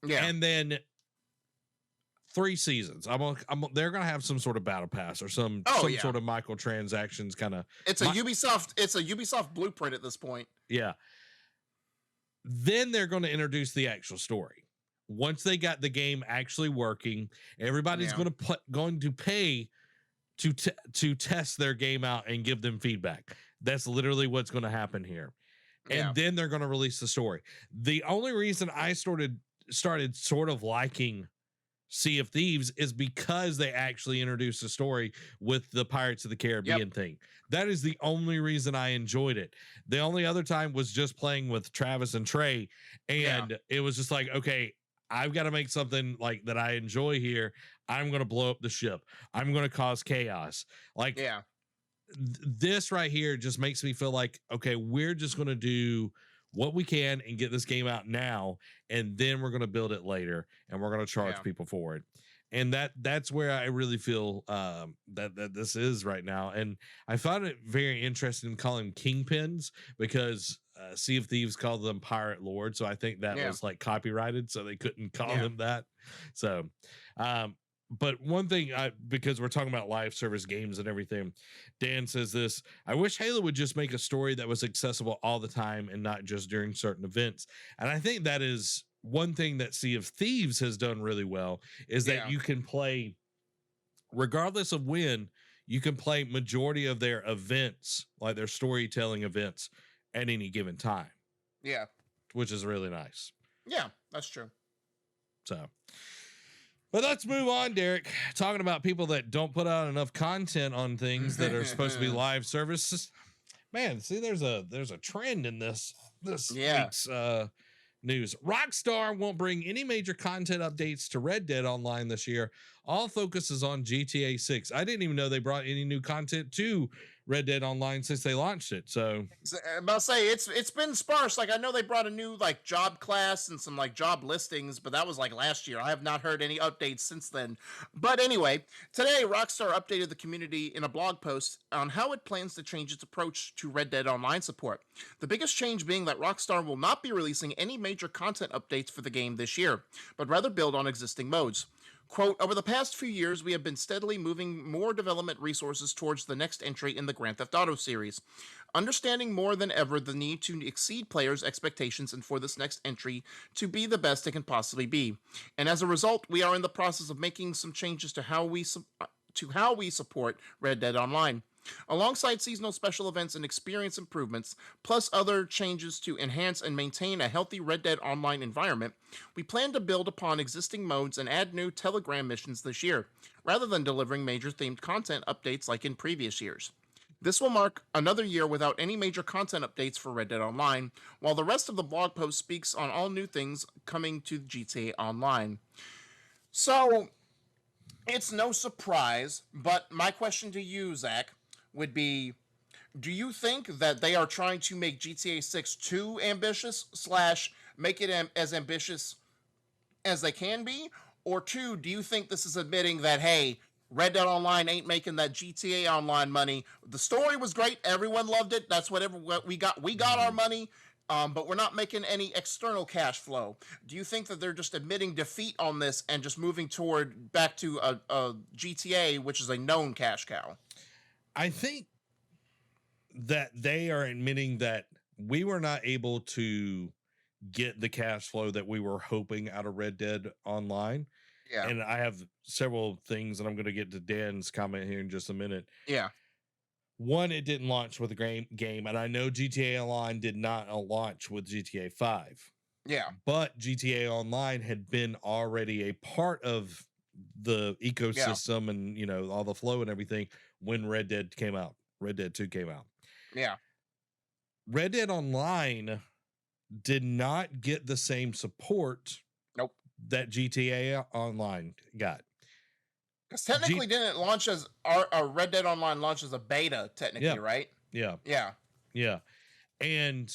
Speaker 2: Yeah.
Speaker 1: And then 3 seasons. They're gonna have some sort of battle pass or some sort of microtransactions kind of.
Speaker 2: It's a Ubisoft blueprint at this point.
Speaker 1: Yeah. Then they're going to introduce the actual story. Once they got the game actually working, everybody's going to pay to test their game out and give them feedback. That's literally what's going to happen here. And then they're going to release the story. The only reason I started sort of liking Sea of Thieves is because they actually introduced a story with the Pirates of the Caribbean thing. That is the only reason I enjoyed it. The only other time was just playing with Travis and Trey, and it was just like, okay, I've got to make something like that I enjoy here. I'm going to blow up the ship. I'm going to cause chaos. Like, this right here just makes me feel like, okay, we're just going to do what we can and get this game out now, and then we're going to build it later, and we're going to charge people for it. And that's where I really feel that this is right now. And I found it very interesting calling them kingpins, because Sea of Thieves called them pirate lords, so I think that was like copyrighted, so they couldn't call them that. So but one thing, because we're talking about live service games and everything, Dan says this: I wish Halo would just make a story that was accessible all the time and not just during certain events. And I think that is one thing that Sea of Thieves has done really well, is that you can play, regardless of when, you can play majority of their events, like their storytelling events, at any given time. Yeah. Which is really nice.
Speaker 2: Yeah, that's true.
Speaker 1: So, But let's move on, Derek. Talking about people that don't put out enough content on things that are supposed to be live services. Man, see, there's a trend in this
Speaker 2: Yeah.
Speaker 1: week's news. Rockstar won't bring any major content updates to Red Dead Online this year. All focus is on GTA 6. I didn't even know they brought any new content to Red Dead Online since they launched it. So
Speaker 2: I'm about to say it's been sparse. Like I know they brought a new like job class and some like job listings, but that was like last year. I have not heard any updates since then. But anyway, today Rockstar updated the community in a blog post on how it plans to change its approach to Red Dead Online support. The biggest change being that Rockstar will not be releasing any major content updates for the game this year, but rather build on existing modes. Quote, over the past few years, we have been steadily moving more development resources towards the next entry in the Grand Theft Auto series, understanding more than ever the need to exceed players' expectations and for this next entry to be the best it can possibly be. And as a result, we are in the process of making some changes to how we support Red Dead Online. Alongside seasonal special events and experience improvements, plus other changes to enhance and maintain a healthy Red Dead Online environment, we plan to build upon existing modes and add new Telegram missions this year, rather than delivering major themed content updates like in previous years. This will mark another year without any major content updates for Red Dead Online, while the rest of the blog post speaks on all new things coming to GTA Online. So, it's no surprise, but my question to you, Zach, would be, do you think that they are trying to make GTA 6 too ambitious / make it as ambitious as they can be? Or two, do you think this is admitting that, hey, Red Dead Online ain't making that GTA Online money? The story was great. Everyone loved it. That's what we got. We got our money, but we're not making any external cash flow. Do you think that they're just admitting defeat on this and just moving back to a GTA, which is a known cash cow?
Speaker 1: I think that they are admitting that we were not able to get the cash flow that we were hoping out of Red Dead Online.
Speaker 2: Yeah.
Speaker 1: And I have several things, and I'm going to get to Dan's comment here in just a minute.
Speaker 2: Yeah.
Speaker 1: One, it didn't launch with a game, and I know GTA Online did not launch with GTA 5.
Speaker 2: Yeah.
Speaker 1: But GTA Online had been already a part of the ecosystem and, you know, all the flow and everything when Red Dead 2 came out.
Speaker 2: Yeah.
Speaker 1: Red Dead Online did not get the same support that GTA Online got.
Speaker 2: Because technically didn't launch as our Red Dead Online launched as a beta, technically, right?
Speaker 1: Yeah.
Speaker 2: Yeah.
Speaker 1: Yeah. And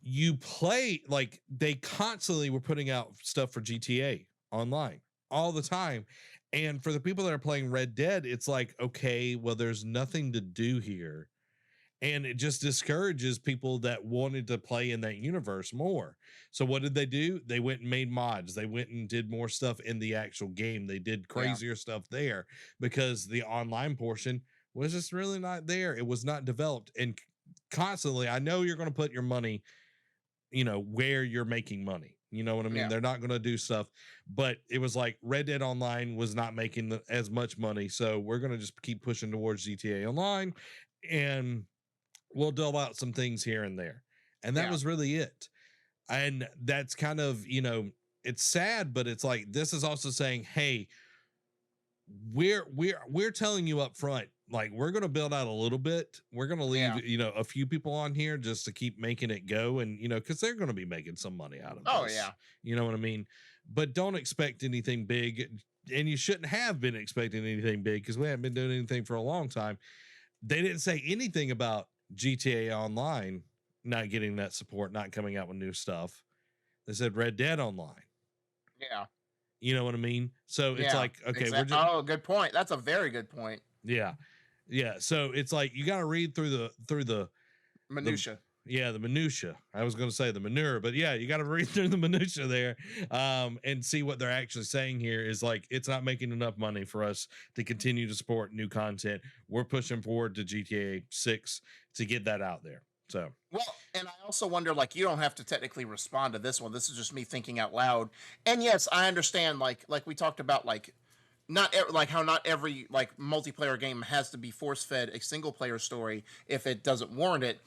Speaker 1: you play, like, they constantly were putting out stuff for GTA Online all the time. And for the people that are playing Red Dead, it's like, okay, well, there's nothing to do here. And it just discourages people that wanted to play in that universe more. So what did they do? They went and made mods. They went and did more stuff in the actual game. They did crazier stuff there because the online portion was just really not there. It was not developed. And constantly, I know you're going to put your money, you know, where you're making money. You know what I mean?
Speaker 2: Yeah.
Speaker 1: They're not going to do stuff, but it was like Red Dead Online was not making as much money. So we're going to just keep pushing towards GTA Online, and we'll dole out some things here and there. And that was really it. And that's kind of, you know, it's sad, but it's like, this is also saying, hey, we're telling you up front, like, we're going to build out a little bit. We're going to leave, you know, a few people on here just to keep making it go. And, you know, cause they're going to be making some money out of this.
Speaker 2: Oh yeah.
Speaker 1: You know what I mean? But don't expect anything big, and you shouldn't have been expecting anything big because we haven't been doing anything for a long time. They didn't say anything about GTA Online not getting that support, not coming out with new stuff. They said Red Dead Online.
Speaker 2: Yeah.
Speaker 1: You know what I mean? So it's like, okay,
Speaker 2: we're just... Oh, good point. That's a very good point.
Speaker 1: Yeah. Yeah. So it's like, you got to read through the
Speaker 2: minutia.
Speaker 1: The minutia. I was going to say the manure, but yeah, you got to read through the minutia there, and see what they're actually saying here is like, it's not making enough money for us to continue to support new content. We're pushing forward to GTA 6 to get that out there. So,
Speaker 2: well, and I also wonder, like, you don't have to technically respond to this one. This is just me thinking out loud. And yes, I understand, like we talked about, like, how not every like multiplayer game has to be force fed a single player story if it doesn't warrant it.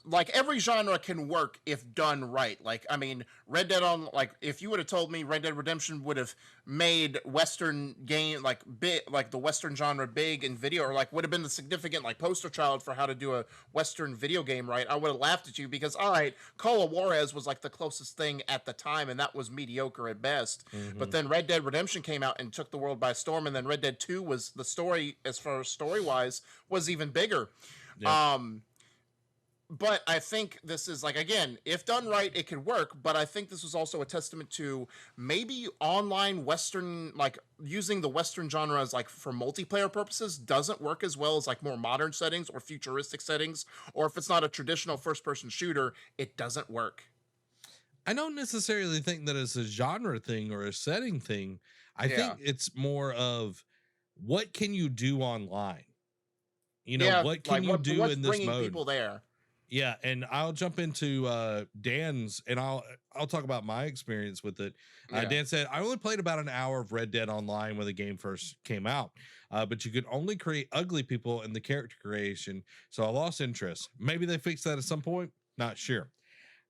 Speaker 2: like every genre can work if done right. Like, I mean, Red Dead on like if you would have told me Red Dead Redemption would have made Western game like big, like the Western genre big in video, or like would have been the significant like poster child for how to do a Western video game right, I would have laughed at you because all right, Call of Juarez was like the closest thing at the time, and that was mediocre at best. But then Red Dead Redemption came out and took the world by storm, and then Red Dead 2 was the story as far as story wise was even bigger.
Speaker 1: Yeah.
Speaker 2: But I think this is like, again, if done right, it could work. But I think this was also a testament to maybe online Western, like using the Western genre as like for multiplayer purposes doesn't work as well as like more modern settings or futuristic settings. Or if it's not a traditional first person shooter, it doesn't work.
Speaker 1: I don't necessarily think that it's a genre thing or a setting thing. I think it's more of what can you do online? You know, what can you do in this mode?
Speaker 2: People there.
Speaker 1: Yeah, and I'll jump into Dan's, and I'll talk about my experience with it. Dan said, I only played about an hour of Red Dead Online when the game first came out, but you could only create ugly people in the character creation, so I lost interest. Maybe they fixed that at some point. Not sure.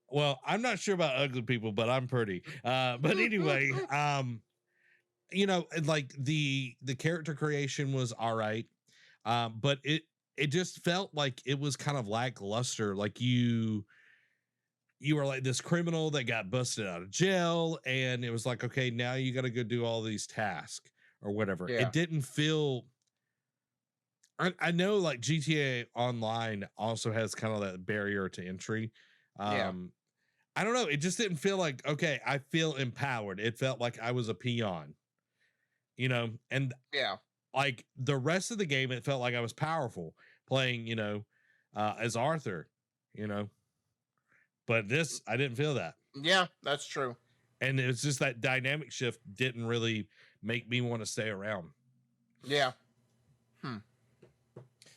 Speaker 1: Well, I'm not sure about ugly people, but I'm pretty. But anyway, you know, like the character creation was all right, but it just felt like it was kind of lackluster. Like you were like this criminal that got busted out of jail, and it was like, okay, now you got to go do all these tasks or whatever. It didn't feel. I know like GTA Online also has kind of that barrier to entry. I don't know. It just didn't feel like, okay, I feel empowered. It felt like I was a peon, you know, and like the rest of the game, it felt like I was powerful playing, you know, as Arthur, you know, but this, I didn't feel that.
Speaker 2: Yeah, that's true.
Speaker 1: And it was just that dynamic shift didn't really make me want to stay around.
Speaker 2: Yeah.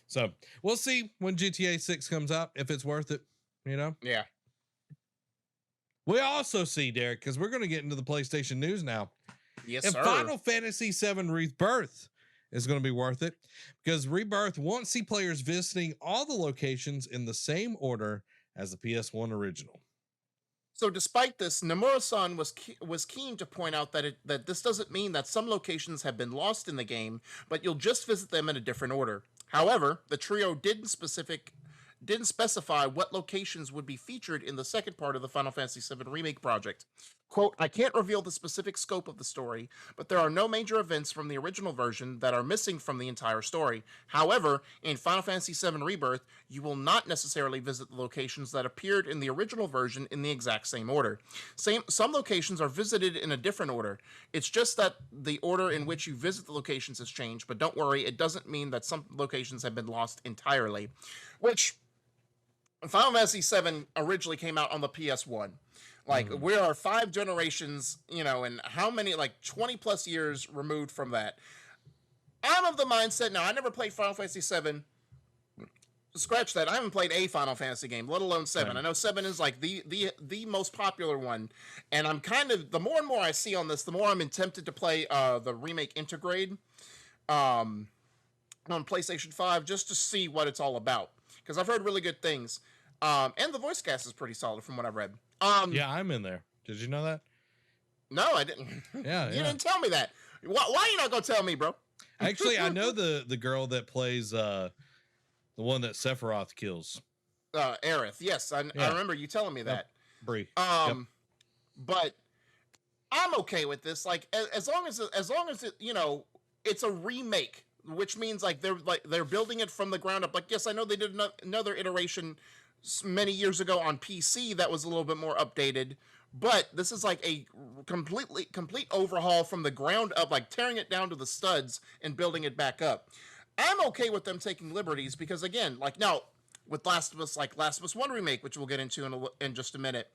Speaker 1: So we'll see when GTA 6 comes out, if it's worth it, you know?
Speaker 2: Yeah.
Speaker 1: We also see, Derek, because we're going to get into the PlayStation news now.
Speaker 2: Yes,
Speaker 1: if
Speaker 2: sir.
Speaker 1: Final Fantasy VII Rebirth is going to be worth it, because Rebirth won't see players visiting all the locations in the same order as the PS1 original.
Speaker 2: So despite this, Nomura-san was keen to point out that this doesn't mean that some locations have been lost in the game, but you'll just visit them in a different order. However, the trio didn't specify what locations would be featured in the second part of the Final Fantasy VII Remake project. Quote, I can't reveal the specific scope of the story, but there are no major events from the original version that are missing from the entire story. However, in Final Fantasy VII Rebirth, you will not necessarily visit the locations that appeared in the original version in the exact same order. Some locations are visited in a different order. It's just that the order in which you visit the locations has changed, but don't worry, it doesn't mean that some locations have been lost entirely. Which, Final Fantasy VII originally came out on the PS1. Like, we are 5 generations, you know, and how many, like 20 plus years removed from that. I'm of the mindset, now, I never played Final Fantasy VII. Scratch that. I haven't played a Final Fantasy game, let alone 7. Right. I know 7 is like the most popular one. And I'm kind of, the more and more I see on this, the more I'm tempted to play the remake Intergrade on PlayStation 5 just to see what it's all about. Because I've heard really good things. And the voice cast is pretty solid from what I've read.
Speaker 1: Yeah, I'm in there. Did you know that?
Speaker 2: No, I didn't.
Speaker 1: Yeah,
Speaker 2: you didn't tell me that. Why are you not gonna tell me, bro?
Speaker 1: Actually, I know the girl that plays the one that Sephiroth kills.
Speaker 2: Aerith. Yes, I remember you telling me that.
Speaker 1: Bree.
Speaker 2: But I'm okay with this. Like, as long as it, you know, it's a remake, which means like they're building it from the ground up. Like, yes, I know they did another iteration many years ago on PC that was a little bit more updated, but this is like a complete overhaul from the ground up, like tearing it down to the studs and building it back up. I'm okay with them taking liberties because, again, like now with Last of Us 1 remake, which we'll get into in just a minute,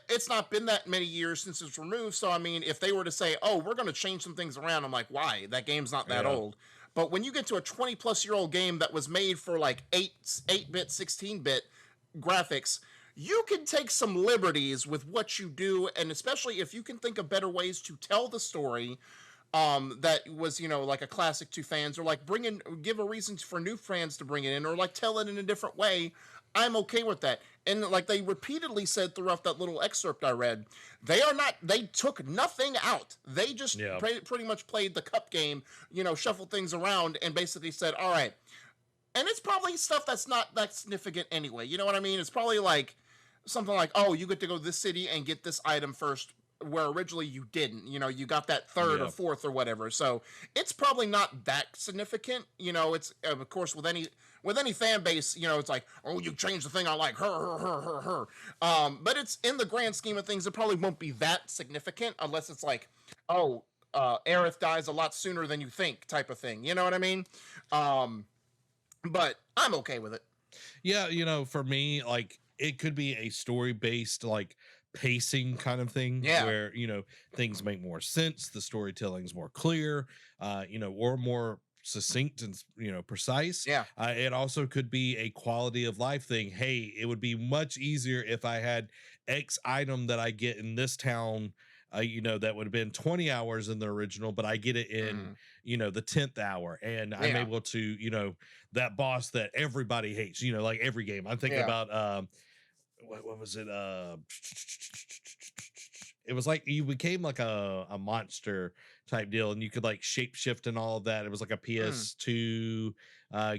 Speaker 2: it's not been that many years since it's removed. So I mean, if they were to say, "Oh, we're going to change some things around," I'm like, "Why? That game's not that old." But when you get to a 20-plus-year-old game that was made for like 8-bit, 16-bit graphics, you can take some liberties with what you do, and especially if you can think of better ways to tell the story that was, like a classic to fans, or like give a reason for new fans to bring it in, or like tell it in a different way. I'm okay with that. And like they repeatedly said throughout that little excerpt I read, they took nothing out. They just
Speaker 1: Yeah.
Speaker 2: pretty much played the cup game, shuffled things around and basically said, all right. And it's probably stuff that's not that significant anyway. You know what I mean? It's probably like something like, oh, you get to go to this city and get this item first, where originally you didn't. You got that third or fourth or whatever. So it's probably not that significant. It's of course with any fan base, it's like, oh, you changed the thing I like, her. But it's in the grand scheme of things, it probably won't be that significant unless it's like, oh, Aerith dies a lot sooner than you think type of thing. You know what I mean? But I'm okay with it.
Speaker 1: Yeah, for me, like it could be a story based like pacing kind of thing, where things make more sense, the storytelling's more clear, or more succinct and precise. It also could be a quality of life thing. Hey, it would be much easier if I had X item that I get in this town, that would have been 20 hours in the original, but I get it in the 10th hour, and I'm able to that boss that everybody hates, like every game. I'm thinking about what was it, it was like you became like a monster type deal, and you could like shape shift and all of that. It was like a PS2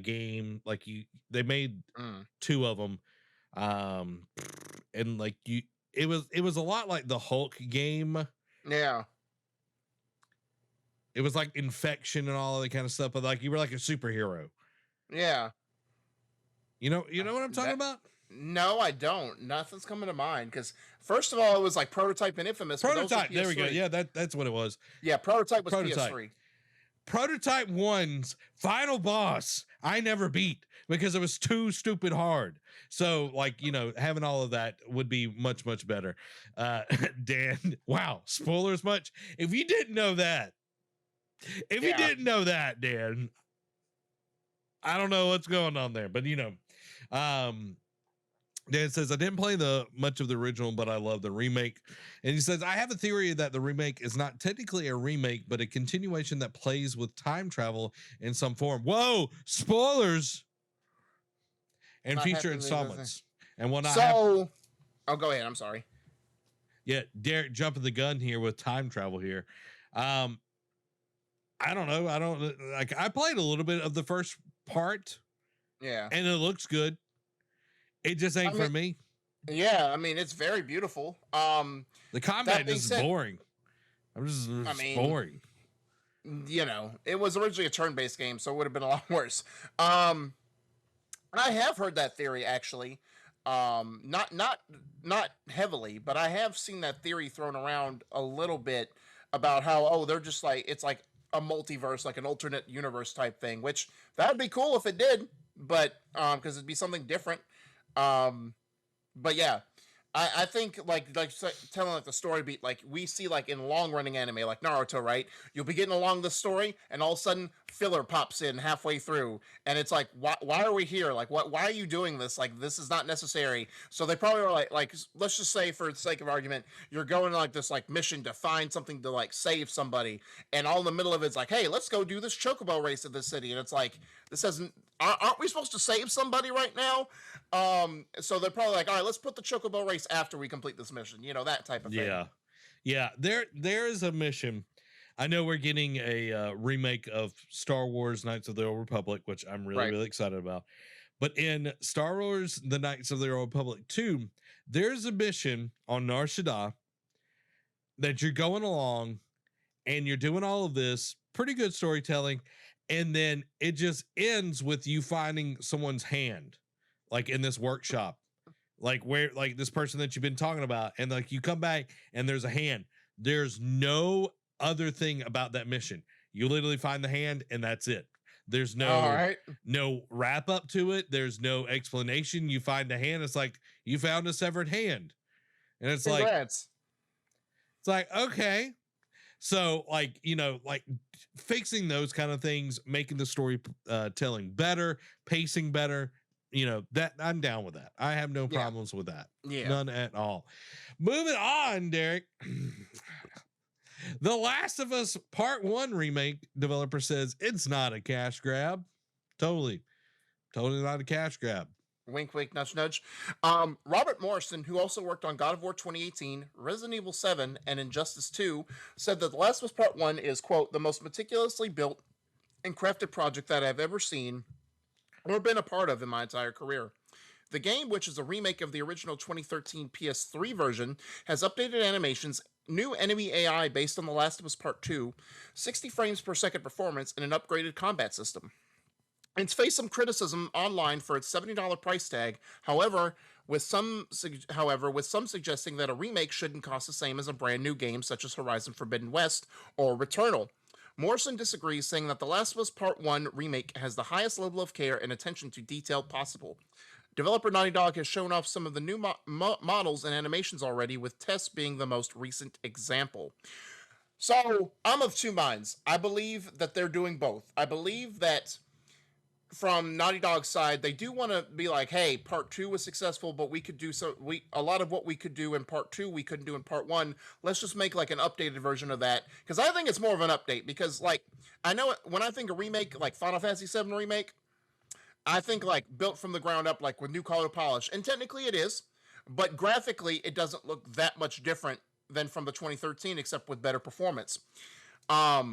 Speaker 1: game. Like they made two of them, and like it was a lot like the Hulk game.
Speaker 2: Yeah.
Speaker 1: It was like infection and all of that kind of stuff, but like you were like a superhero.
Speaker 2: Yeah.
Speaker 1: You know what I'm talking about?
Speaker 2: No, I don't. Nothing's coming to mind, because first of all, it was like Prototype and Infamous.
Speaker 1: Prototype, there we go. Yeah, that's what it was.
Speaker 2: Yeah, Prototype was PS3.
Speaker 1: Prototype 1's final boss I never beat because it was too stupid hard. So like, having all of that would be much, much better. Dan, wow, spoilers much. If you didn't know that, Dan, I don't know what's going on there, but Dan says, I didn't play much of the original, but I love the remake. And he says, I have a theory that the remake is not technically a remake, but a continuation that plays with time travel in some form. Whoa, spoilers! And future installments. And when
Speaker 2: oh, go ahead. I'm sorry.
Speaker 1: Yeah, Derek jumping the gun here with time travel here. I don't know. I played a little bit of the first part.
Speaker 2: Yeah.
Speaker 1: And it looks good. It just ain't for me.
Speaker 2: Yeah, I mean, it's very beautiful.
Speaker 1: The combat is boring. Boring.
Speaker 2: It was originally a turn-based game, so it would have been a lot worse. I have heard that theory, actually. Not heavily, but I have seen that theory thrown around a little bit about how, they're just like, it's like a multiverse, like an alternate universe type thing, which that would be cool if it did, but because it'd be something different. But yeah, I think like telling like the story beat, like we see like in long running anime like Naruto, right? You'll be getting along the story, and all of a sudden filler pops in halfway through, and it's like, why are we here? Like, why are you doing this? Like, this is not necessary. So they probably are like let's just say, for the sake of argument, you're going like this like mission to find something to like save somebody, and all in the middle of it's like, hey, let's go do this chocobo race at this city, and it's like, this hasn't. Aren't we supposed to save somebody right now? So they're probably like, all right, let's put the chocobo race after we complete this mission. That type of thing.
Speaker 1: Yeah. There is a mission. I know we're getting a remake of Star Wars Knights of the Old Republic, which I'm really excited about. But in Star Wars The Knights of the Old Republic 2, there's a mission on Nar Shaddaa that you're going along and you're doing all of this pretty good storytelling, and then it just ends with you finding someone's hand, like in this workshop, like where, like this person that you've been talking about, and like you come back and there's a hand. There's no other thing about that mission. You literally find the hand and that's it. There's no wrap up to it. There's no explanation. You find the hand. It's like you found a severed hand, and it's
Speaker 2: Congrats.
Speaker 1: it's like, okay. So like, like fixing those kind of things, making the story telling better, pacing better, that I'm down with that. I have no problems with that.
Speaker 2: Yeah.
Speaker 1: None at all. Moving on, Derek. The Last of Us Part 1 remake developer says it's not a cash grab. Totally not a cash grab.
Speaker 2: Wink, wink, nudge, nudge. Robert Morrison, who also worked on God of War 2018, Resident Evil 7, and Injustice 2, said that The Last of Us Part 1 is, quote, the most meticulously built and crafted project that I've ever seen or been a part of in my entire career. The game, which is a remake of the original 2013 PS3 version, has updated animations, new enemy AI based on The Last of Us Part 2, 60 frames per second performance, and an upgraded combat system. It's faced some criticism online for its $70 price tag. However, with some suggesting that a remake shouldn't cost the same as a brand new game such as Horizon Forbidden West or Returnal. Morrison disagrees, saying that The Last of Us Part 1 remake has the highest level of care and attention to detail possible. Developer Naughty Dog has shown off some of the new models and animations already, with tests being the most recent example. So, I'm of two minds. I believe that they're doing both. I believe that from Naughty Dog's side, they do want to be like, hey, part 2 was successful, but we could do a lot of what we could do in part 2 we couldn't do in part 1. Let's just make like an updated version of that, because I think it's more of an update. Because like, I know when I think a remake, like Final Fantasy VII remake, I think like built from the ground up, like with new color polish, and technically it is, but graphically it doesn't look that much different than from the 2013, except with better performance. But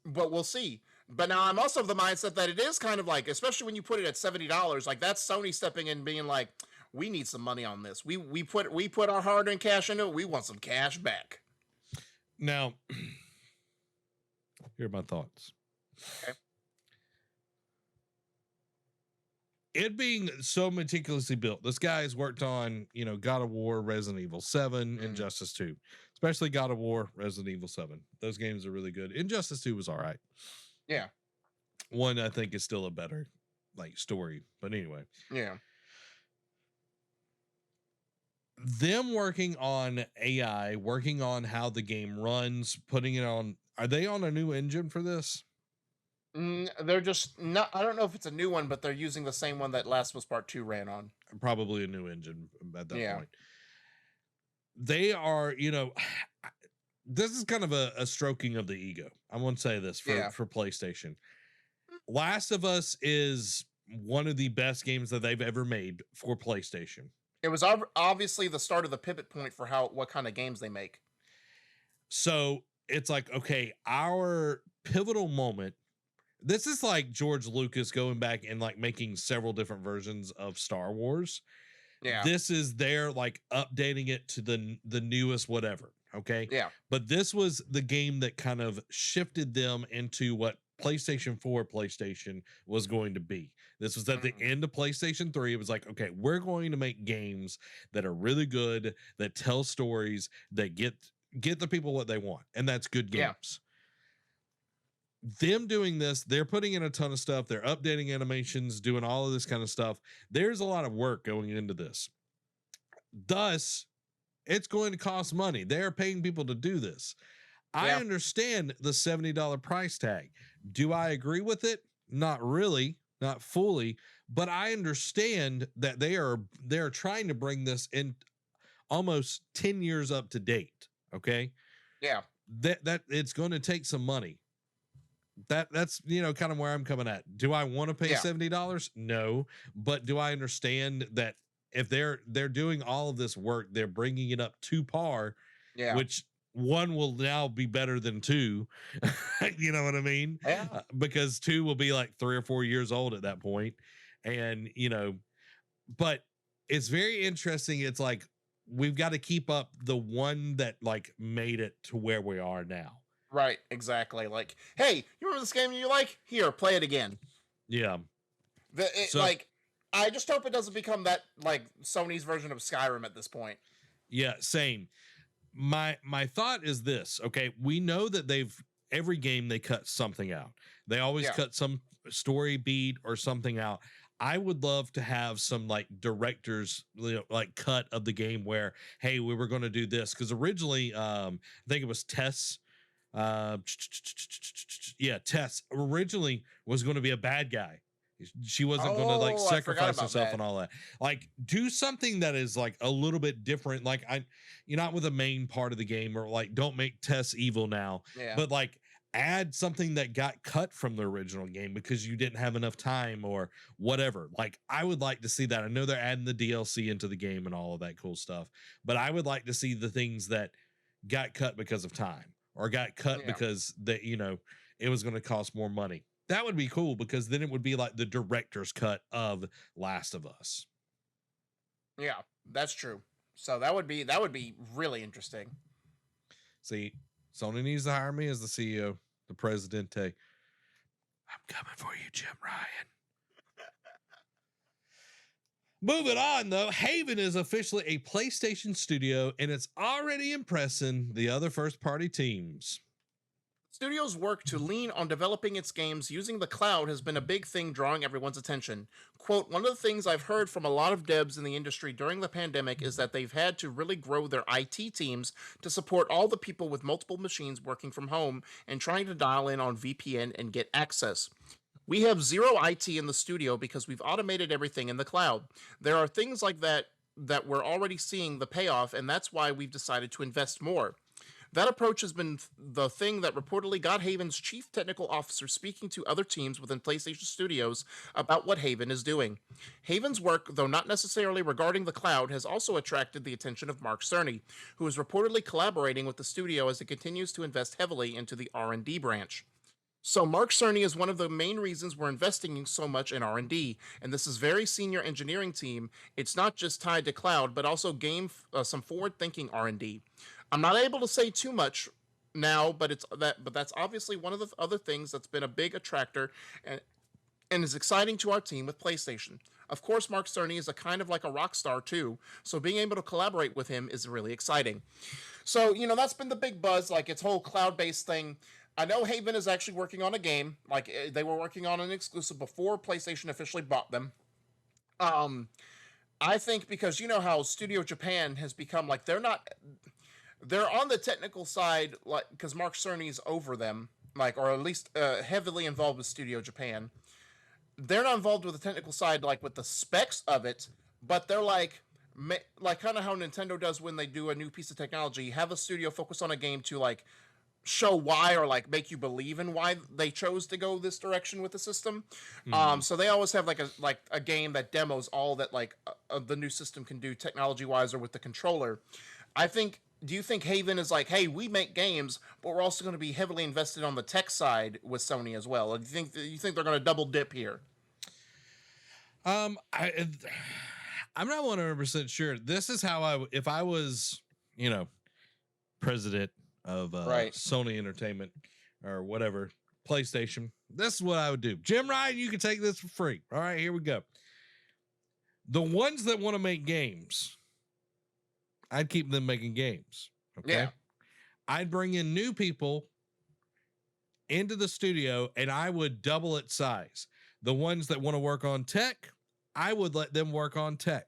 Speaker 2: we'll see. But now I'm also of the mindset that it is kind of like, especially when you put it at $70, like that's Sony stepping in, being like, we need some money on this. We put our hard-earned cash into it. We want some cash back.
Speaker 1: Now, here are my thoughts.
Speaker 2: Okay.
Speaker 1: It being so meticulously built, this guy has worked on, God of War, Resident Evil 7, Injustice 2, especially God of War, Resident Evil 7. Those games are really good. Injustice 2 was all right.
Speaker 2: Yeah.
Speaker 1: 1, I think, is still a better story. But anyway.
Speaker 2: Yeah.
Speaker 1: Them working on AI, working on how the game runs, putting it on. Are they on a new engine for this?
Speaker 2: They're just not. I don't know if it's a new one, but they're using the same one that Last of Us Part 2 ran on.
Speaker 1: Probably a new engine at that point. They are, this is kind of a stroking of the ego. I want to say this for PlayStation. Last of Us is one of the best games that they've ever made for PlayStation.
Speaker 2: It was obviously the start of the pivot point for what kind of games they make.
Speaker 1: So it's like, okay, our pivotal moment. This is like George Lucas going back and like making several different versions of Star Wars.
Speaker 2: Yeah.
Speaker 1: This is their like updating it to the newest whatever. Okay.
Speaker 2: Yeah.
Speaker 1: But this was the game that kind of shifted them into what PlayStation 4 PlayStation was going to be. This was at the end of PlayStation 3. It was like, okay, we're going to make games that are really good, that tell stories, that get the people what they want. And that's good games. Them doing this, they're putting in a ton of stuff. They're updating animations, doing all of this kind of stuff. There's a lot of work going into this. Thus, it's going to cost money. They're paying people to do this. I understand the $70 price tag. Do I agree with it? Not really, not fully, but I understand that they're trying to bring this in almost 10 years up to date. Okay.
Speaker 2: Yeah.
Speaker 1: That it's going to take some money. That's kind of where I'm coming at. Do I want to pay $70? No, but do I understand that if they're doing all of this work, they're bringing it up to par, which 1 will now be better than 2. You know what I mean?
Speaker 2: Yeah.
Speaker 1: Because 2 will be like 3 or 4 years old at that point. And, but it's very interesting. It's like, we've got to keep up the one that like made it to where we are now.
Speaker 2: Right, exactly. Like, hey, you remember this game you like? Here, play it again.
Speaker 1: Yeah.
Speaker 2: I just hope it doesn't become that like Sony's version of Skyrim at this point.
Speaker 1: Yeah, same. My thought is this. Okay, we know that every game they cut something out. They always cut some story beat or something out. I would love to have some like director's like cut of the game where, hey, we were going to do this, because originally I think it was Tess. Tess originally was going to be a bad guy She wasn't going to like
Speaker 2: Oh, I forgot
Speaker 1: sacrifice
Speaker 2: about
Speaker 1: herself
Speaker 2: that.
Speaker 1: and all that. Like, do something that is like a little bit different. Like, you're not with the main part of the game, or like, don't make Tess evil now,
Speaker 2: Yeah.
Speaker 1: but like, add something that got cut from the original game because you didn't have enough time or whatever. Like, I would like to see that. I know they're adding the DLC into the game and all of that cool stuff, but I would like to see the things that got cut because of time, or got cut
Speaker 2: Yeah.
Speaker 1: because that, it was going to cost more money. That would be cool, because then it would be like the director's cut of Last of Us.
Speaker 2: Yeah, that's true. So that would be really interesting.
Speaker 1: See, Sony needs to hire me as the CEO, the Presidente. I'm coming for you, Jim Ryan. Moving on, though, Haven is officially a PlayStation studio, and it's already impressing the other first-party teams.
Speaker 2: Studio's work to lean on developing its games using the cloud has been a big thing drawing everyone's attention. Quote, one of the things I've heard from a lot of devs in the industry during the pandemic is that they've had to really grow their IT teams to support all the people with multiple machines working from home and trying to dial in on VPN and get access. We have zero IT in the studio because we've automated everything in the cloud. There are things like that we're already seeing the payoff, and that's why we've decided to invest more. That approach has been the thing that reportedly got Haven's chief technical officer speaking to other teams within PlayStation Studios about what Haven is doing. Haven's work, though not necessarily regarding the cloud, has also attracted the attention of Mark Cerny, who is reportedly collaborating with the studio as it continues to invest heavily into the R&D branch. So Mark Cerny is one of the main reasons we're investing so much in R&D, and this is very senior engineering team. It's not just tied to cloud, but also some forward-thinking R&D. I'm not able to say too much now, but that's obviously one of the other things that's been a big attractor and is exciting to our team with PlayStation. Of course, Mark Cerny is a kind of like a rock star too, so being able to collaborate with him is really exciting. So, that's been the big buzz, like its whole cloud-based thing. I know Haven is actually working on a game, like they were working on an exclusive before PlayStation officially bought them. I think because you know how Studio Japan has become like they're on the technical side, like because Mark Cerny's over them, like or at least heavily involved with Studio Japan. They're not involved with the technical side, like with the specs of it, but they're like kind of how Nintendo does when they do a new piece of technology, have a studio focus on a game to like show why or like make you believe in why they chose to go this direction with the system. So they always have like a game that demos all that like the new system can do technology wise or with the controller. Do you think Haven is like, hey, we make games, but we're also going to be heavily invested on the tech side with Sony as well? Or do you think they're going to double dip here?
Speaker 1: I'm not 100% sure. This is how if I was, president of
Speaker 2: Right.
Speaker 1: Sony Entertainment or whatever, PlayStation, this is what I would do. Jim Ryan, you can take this for free. All right, here we go. The ones that want to make games, I'd keep them making games. Okay.
Speaker 2: Yeah.
Speaker 1: I'd bring in new people into the studio and I would double its size. The ones that want to work on tech, I would let them work on tech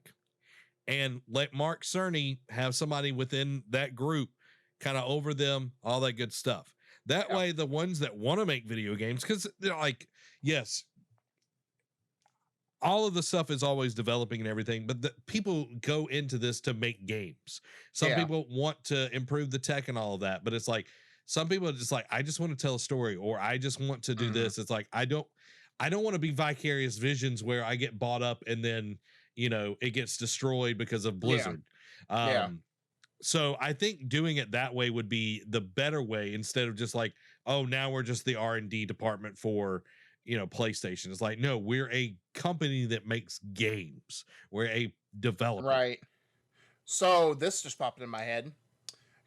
Speaker 1: and let Mark Cerny have somebody within that group kind of over them, all that good stuff. That way, the ones that want to make video games, because they're like, yes, all of the stuff is always developing and everything, but people go into this to make games. Some people want to improve the tech and all of that, but it's like some people are just like, I just want to tell a story, or I just want to do this. It's like I don't want to be vicarious visions where I get bought up and then it gets destroyed because of Blizzard. So I think doing it that way would be the better way, instead of just like, oh, now we're just the R&D department for PlayStation. It's like, no, we're a company that makes games. We're a developer.
Speaker 2: Right. So this just popped in my head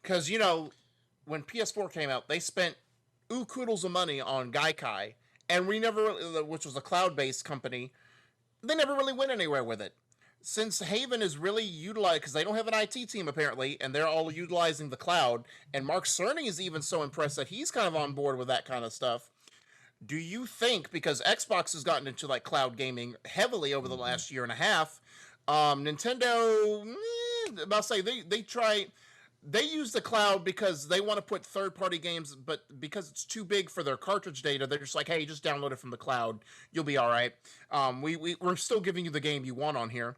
Speaker 2: because when PS4 came out, they spent oodles of money on Gaikai, and which was a cloud-based company, they never really went anywhere with it. Since Haven is really utilized, because they don't have an IT team apparently, and they're all utilizing the cloud, and Mark Cerny is even so impressed that he's kind of on board with that kind of stuff. Do you think, because Xbox has gotten into like cloud gaming heavily over the last year and a half, Nintendo, I'll say they try, they use the cloud because they want to put third-party games, but because it's too big for their cartridge data, they're just like, hey, just download it from the cloud. You'll be all right. We're still giving you the game you want on here.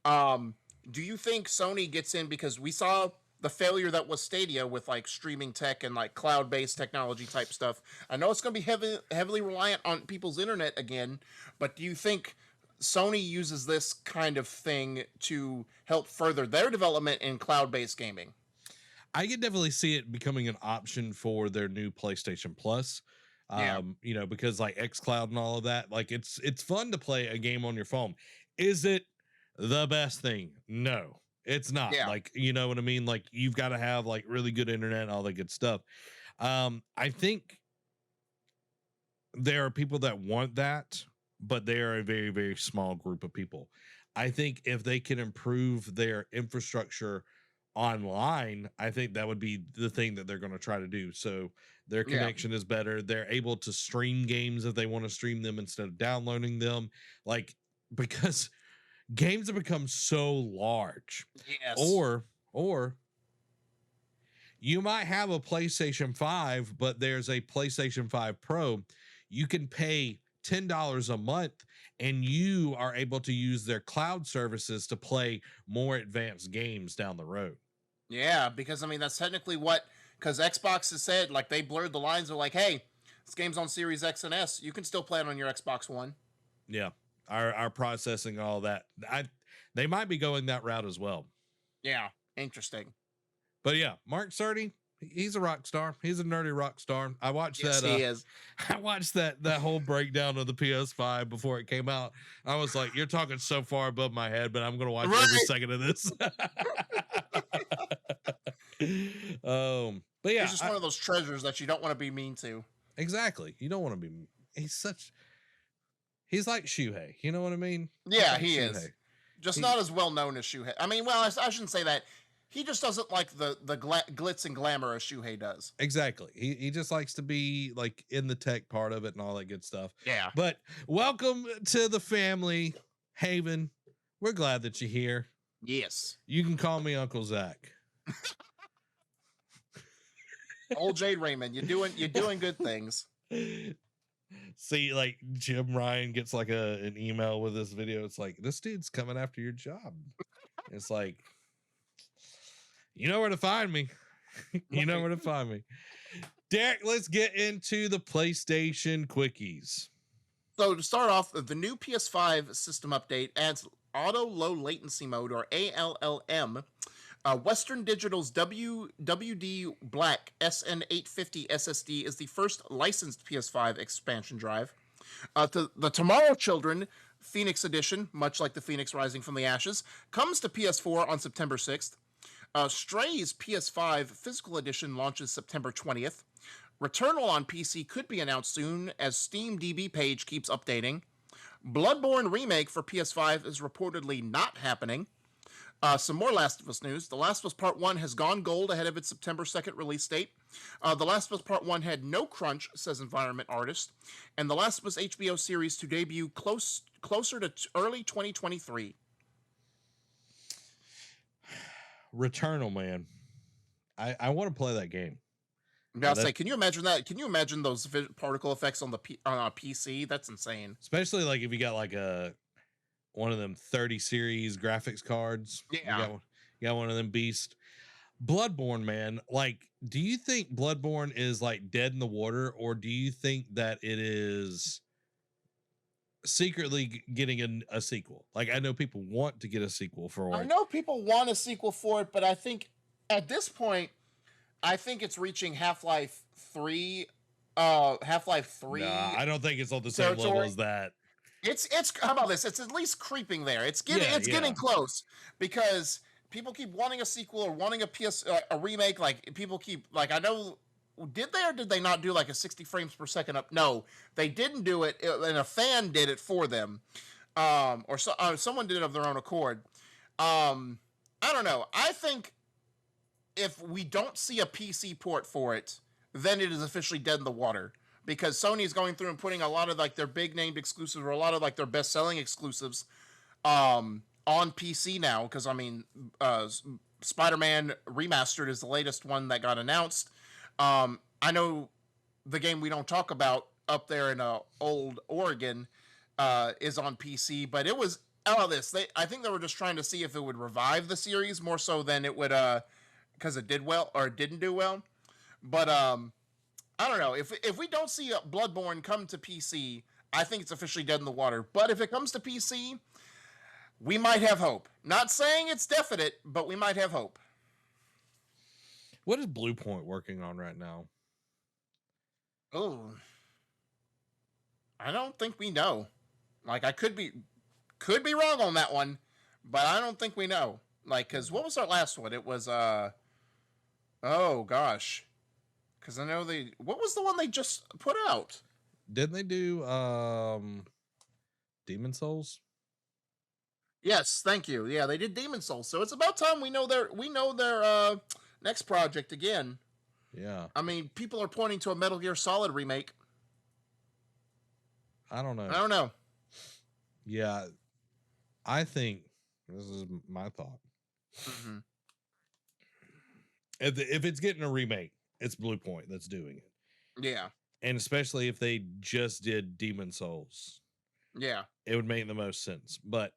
Speaker 2: Um, do you think Sony gets in because we saw the failure that was Stadia with like streaming tech and like cloud-based technology type stuff? I know it's going to be heavily reliant on people's internet again, but do you think Sony uses this kind of thing to help further their development in cloud-based gaming?
Speaker 1: I could definitely see it becoming an option for their new PlayStation Plus.
Speaker 2: Yeah.
Speaker 1: You know, because like xCloud and all of that, like it's fun to play a game on your phone. Is it the best thing? No, it's not.
Speaker 2: Yeah.
Speaker 1: Like, you know what I mean? Like you've got to have like really good internet and all that good stuff. I think there are people that want that, but they are a very, very small group of people. I think if they can improve their infrastructure online, I think that would be the thing that they're going to try to do. So their
Speaker 2: Yeah.
Speaker 1: connection is better. They're able to stream games if they want to stream them instead of downloading them. Like, because games have become so large.
Speaker 2: Yes.
Speaker 1: Or you might have a PlayStation 5, but there's a PlayStation 5 Pro. You can pay $10 a month and you are able to use their cloud services to play more advanced games down the road.
Speaker 2: Yeah, because I mean that's technically because Xbox has said, like, they blurred the lines. They're like, hey, this game's on Series X and S. You can still play it on your Xbox One.
Speaker 1: Yeah. Our processing, all that. They might be going that route as well.
Speaker 2: Yeah, interesting.
Speaker 1: But yeah, Mark Cerny, he's a rock star. He's a nerdy rock star. I watched
Speaker 2: Yes,
Speaker 1: that.
Speaker 2: he is.
Speaker 1: I watched that whole breakdown of the PS5 before it came out. I was like, you're talking so far above my head, but I'm going to watch every second of this. But yeah,
Speaker 2: He's just one of those treasures that you don't want to be mean to.
Speaker 1: Exactly. You don't want to be. He's like Shuhei. You know what I mean?
Speaker 2: Yeah,
Speaker 1: like
Speaker 2: he
Speaker 1: Shuhei.
Speaker 2: is. Just not as well known as Shuhei. I mean, well, I shouldn't say that. He just doesn't like the glitz and glamour as Shuhei does.
Speaker 1: Exactly. He just likes to be like in the tech part of it and all that good stuff.
Speaker 2: Yeah.
Speaker 1: But welcome to the family, Haven. We're glad that you're here.
Speaker 2: Yes.
Speaker 1: You can call me Uncle Zach.
Speaker 2: Old Jade Raymond, you're doing good things.
Speaker 1: See, like Jim Ryan gets like an email with this video. It's like, this dude's coming after your job. It's like, you know where to find me. You know where to find me. Derek, let's get into the PlayStation quickies.
Speaker 2: So to start off, the new PS5 system update adds auto low latency mode, or ALLM. Western Digital's WD Black SN850 SSD is the first licensed PS5 expansion drive. The Tomorrow Children Phoenix Edition, much like the Phoenix Rising from the Ashes, comes to PS4 on September 6th. Stray's PS5 Physical Edition launches September 20th. Returnal on PC could be announced soon as Steam DB page keeps updating. Bloodborne Remake for PS5 is reportedly not happening. Some more Last of Us news. The Last of Us Part 1 has gone gold ahead of its September 2nd release date. The Last of Us Part 1 had no crunch, says Environment Artist. And The Last of Us HBO series to debut closer to early 2023.
Speaker 1: Returnal, man. I want to play that game.
Speaker 2: I'll say, can you imagine that? Can you imagine those particle effects on a PC? That's insane.
Speaker 1: Especially like if you got like one of them 30 series graphics cards.
Speaker 2: Yeah.
Speaker 1: You got one of them beasts. Bloodborne, man. Like, do you think Bloodborne is like dead in the water, or do you think that it is secretly getting a sequel? Like, I know people want to get a sequel for it.
Speaker 2: I know people want a sequel for it, but I think at this point, I think it's reaching Half-Life 3. Half-Life 3.
Speaker 1: Nah, I don't think it's on the same level as that.
Speaker 2: It's how about this? It's at least creeping there. It's getting close, because people keep wanting a sequel or wanting a remake. Like, people keep, like, I know, did they or did they not do like a 60 frames per second up? No, they didn't do it, and a fan did it for them, or someone did it of their own accord. I don't know. I think if we don't see a PC port for it, then it is officially dead in the water. Because Sony is going through and putting a lot of like their big named exclusives, or a lot of like their best selling exclusives, on PC now. Because I mean, Spider-Man Remastered is the latest one that got announced. I know the game we don't talk about up there in old Oregon is on PC, but it was out of this. I think they were just trying to see if it would revive the series more so than it would, because it did well or it didn't do well. But I don't know if we don't see Bloodborne come to PC, I think it's officially dead in the water. But if it comes to PC, we might have hope. Not saying it's definite, but we might have hope.
Speaker 1: What is Blue Point working on right now?
Speaker 2: Oh, I don't think we know. Like, I could be wrong on that one, but I don't think we know. Like, because what was our last one? It was oh gosh, because I know what was the one they just put out?
Speaker 1: Didn't they do Demon Souls?
Speaker 2: Yes, thank you. Yeah, they did Demon Souls. So it's about time we know their next project again.
Speaker 1: Yeah.
Speaker 2: I mean, people are pointing to a Metal Gear Solid remake.
Speaker 1: I don't know. Yeah. I think this is my thought.
Speaker 2: Mm-hmm.
Speaker 1: If it's getting a remake, it's Blue Point that's doing it.
Speaker 2: Yeah.
Speaker 1: And especially if they just did Demon Souls.
Speaker 2: Yeah.
Speaker 1: It would make the most sense. But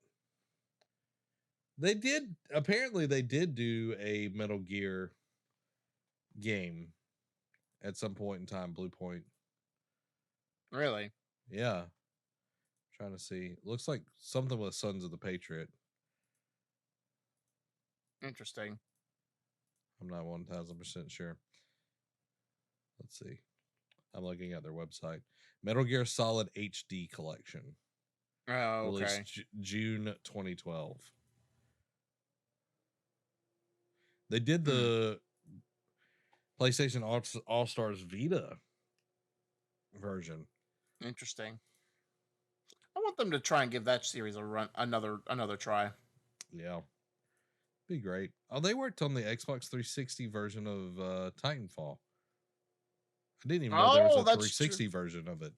Speaker 1: they did do a Metal Gear game at some point in time, Blue Point.
Speaker 2: Really?
Speaker 1: Yeah. Trying to see. Looks like something with Sons of the Patriot.
Speaker 2: Interesting.
Speaker 1: I'm not 1000% sure. Let's see. I'm looking at their website. Metal Gear Solid HD Collection.
Speaker 2: Oh, okay.
Speaker 1: Released June 2012. They did the PlayStation All-Stars Vita version.
Speaker 2: Interesting. I want them to try and give that series a run, another try.
Speaker 1: Yeah. Be great. Oh, they worked on the Xbox 360 version of Titanfall. I didn't even know there was a 360 version of it.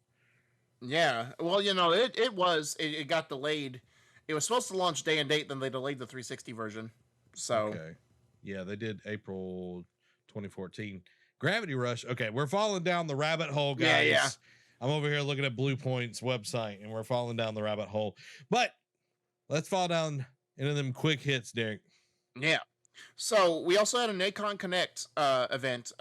Speaker 2: Yeah. Well, it got delayed. It was supposed to launch day and date, then they delayed the 360 version. So
Speaker 1: okay. Yeah, they did April 2014. Gravity Rush. Okay, we're falling down the rabbit hole, guys.
Speaker 2: Yeah.
Speaker 1: I'm over here looking at Blue Point's website, and we're falling down the rabbit hole. But let's fall down into them quick hits, Derek.
Speaker 2: Yeah. So we also had a Nacon Connect event.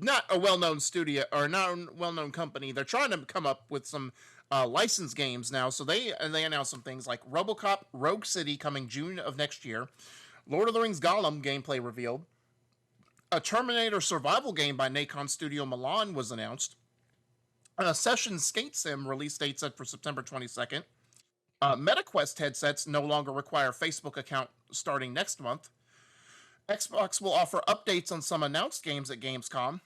Speaker 2: Not a well-known studio or not a well-known company. They're trying to come up with some licensed games now. So they announced some things like RoboCop Rogue City coming June of next year. Lord of the Rings Gollum gameplay revealed. A Terminator survival game by Nacon Studio Milan was announced. A Session Skate Sim release date set for September 22nd. MetaQuest headsets no longer require Facebook account starting next month. Xbox will offer updates on some announced games at Gamescom.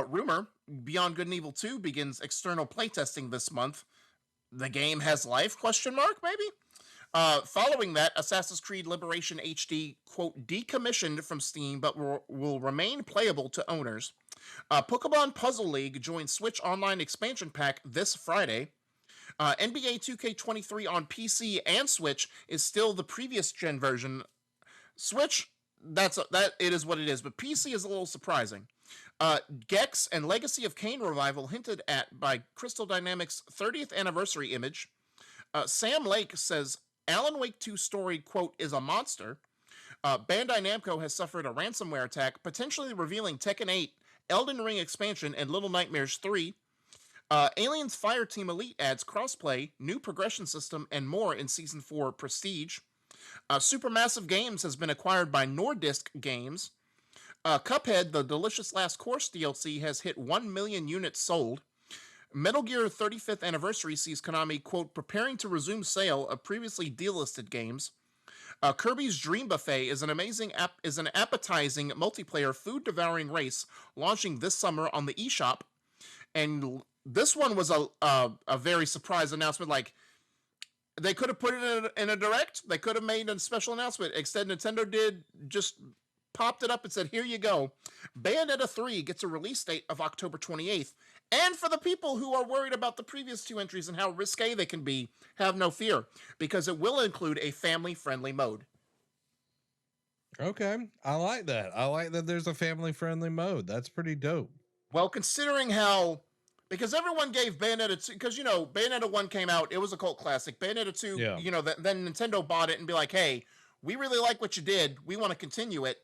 Speaker 2: Rumor, Beyond Good and Evil 2 begins external playtesting this month. The game has life, ? Maybe? Following that, Assassin's Creed Liberation HD, quote, decommissioned from Steam, but will remain playable to owners. Pokemon Puzzle League joins Switch Online expansion pack this Friday. NBA 2K23 on PC and Switch is still the previous gen version. Switch, that it is what it is, but PC is a little surprising. Gex and Legacy of Kain revival hinted at by Crystal Dynamics' 30th anniversary image. Sam Lake says Alan Wake 2 story, quote, is a monster. Bandai Namco has suffered a ransomware attack, potentially revealing Tekken 8, Elden Ring expansion, and Little Nightmares 3. Aliens Fireteam Elite adds crossplay, new progression system, and more in Season 4 Prestige. Supermassive Games has been acquired by Nordisk Games. Cuphead, the Delicious Last Course DLC, has hit 1 million units sold. Metal Gear 35th Anniversary sees Konami, quote, preparing to resume sale of previously delisted games. Kirby's Dream Buffet is an appetizing multiplayer food-devouring race launching this summer on the eShop. And this one was a very surprise announcement. Like, they could have put it in a direct. They could have made a special announcement. Instead, Nintendo just popped it up and said, here you go. Bayonetta 3 gets a release date of October 28th. And for the people who are worried about the previous two entries and how risque they can be, have no fear, because it will include a family-friendly mode.
Speaker 1: Okay. I like that. I like that there's a family friendly mode. That's pretty dope.
Speaker 2: Well, considering how, because everyone gave Bayonetta 2, because, Bayonetta 1 came out, it was a cult classic. Bayonetta 2,
Speaker 1: Yeah.
Speaker 2: then Nintendo bought it and be like, hey, we really like what you did. We want to continue it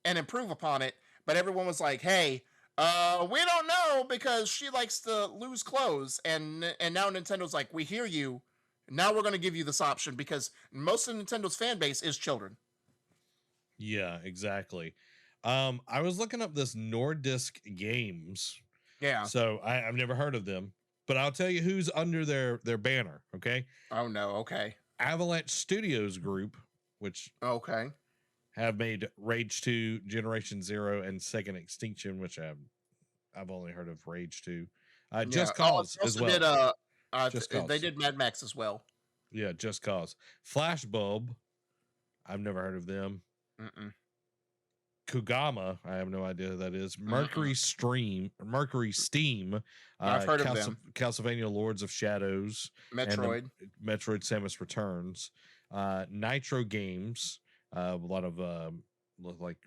Speaker 2: and improve upon it. But everyone was like, hey, we don't know because she likes to lose clothes. And now Nintendo's like, we hear you. Now we're going to give you this option because most of Nintendo's fan base is children.
Speaker 1: Yeah, exactly. I was looking up this Nordisk Games.
Speaker 2: Yeah.
Speaker 1: So I've never heard of them, but I'll tell you who's under their banner. Okay.
Speaker 2: Oh no. Okay.
Speaker 1: Avalanche Studios Group, which
Speaker 2: Okay.
Speaker 1: have made Rage 2, Generation Zero, and Second Extinction, which I've only heard of Rage 2. Just Cause as well.
Speaker 2: Just Cause. They did Mad Max as well.
Speaker 1: Yeah, Just Cause. Flashbulb, I've never heard of them.
Speaker 2: Mm-mm.
Speaker 1: Kugama, I have no idea who that is. Mercury Steam.
Speaker 2: I've heard of them.
Speaker 1: Castlevania Lords of Shadows.
Speaker 2: Metroid.
Speaker 1: Metroid Samus Returns. Nitro Games. A lot of look like,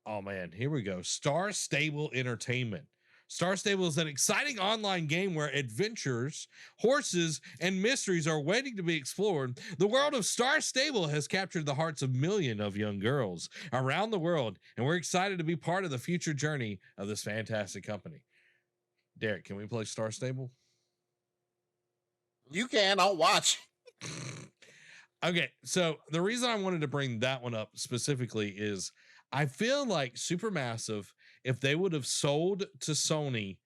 Speaker 1: oh man, here we go. Star Stable Entertainment. Star Stable is an exciting online game where adventures, horses, and mysteries are waiting to be explored. The world of Star Stable has captured the hearts of millions of young girls around the world, and we're excited to be part of the future journey of this fantastic company. Derek, can we play Star Stable?
Speaker 2: You can. I'll watch.
Speaker 1: Okay, so the reason I wanted to bring that one up specifically is I feel like Supermassive, if they would have sold to Sony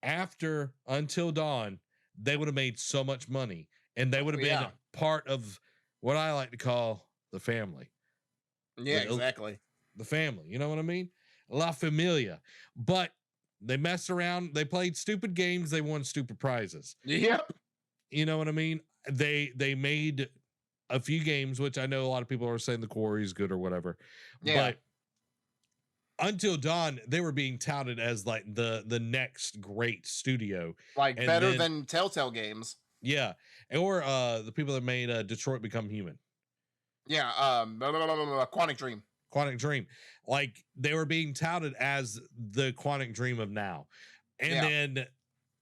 Speaker 1: after Until Dawn, they would have made so much money, and they would have been part of what I like to call the family.
Speaker 2: Yeah, exactly.
Speaker 1: The family, you know what I mean? La Familia. But they messed around, they played stupid games, they won stupid prizes.
Speaker 2: Yep.
Speaker 1: You know what I mean? They made a few games, which I know a lot of people are saying the Quarry is good or whatever. Yeah. But Until Dawn, they were being touted as like the next great studio,
Speaker 2: like better than Telltale games.
Speaker 1: Yeah, or the people that made Detroit Become Human.
Speaker 2: Yeah, Quantic Dream.
Speaker 1: Quantic Dream, like they were being touted as the Quantic Dream of now, and then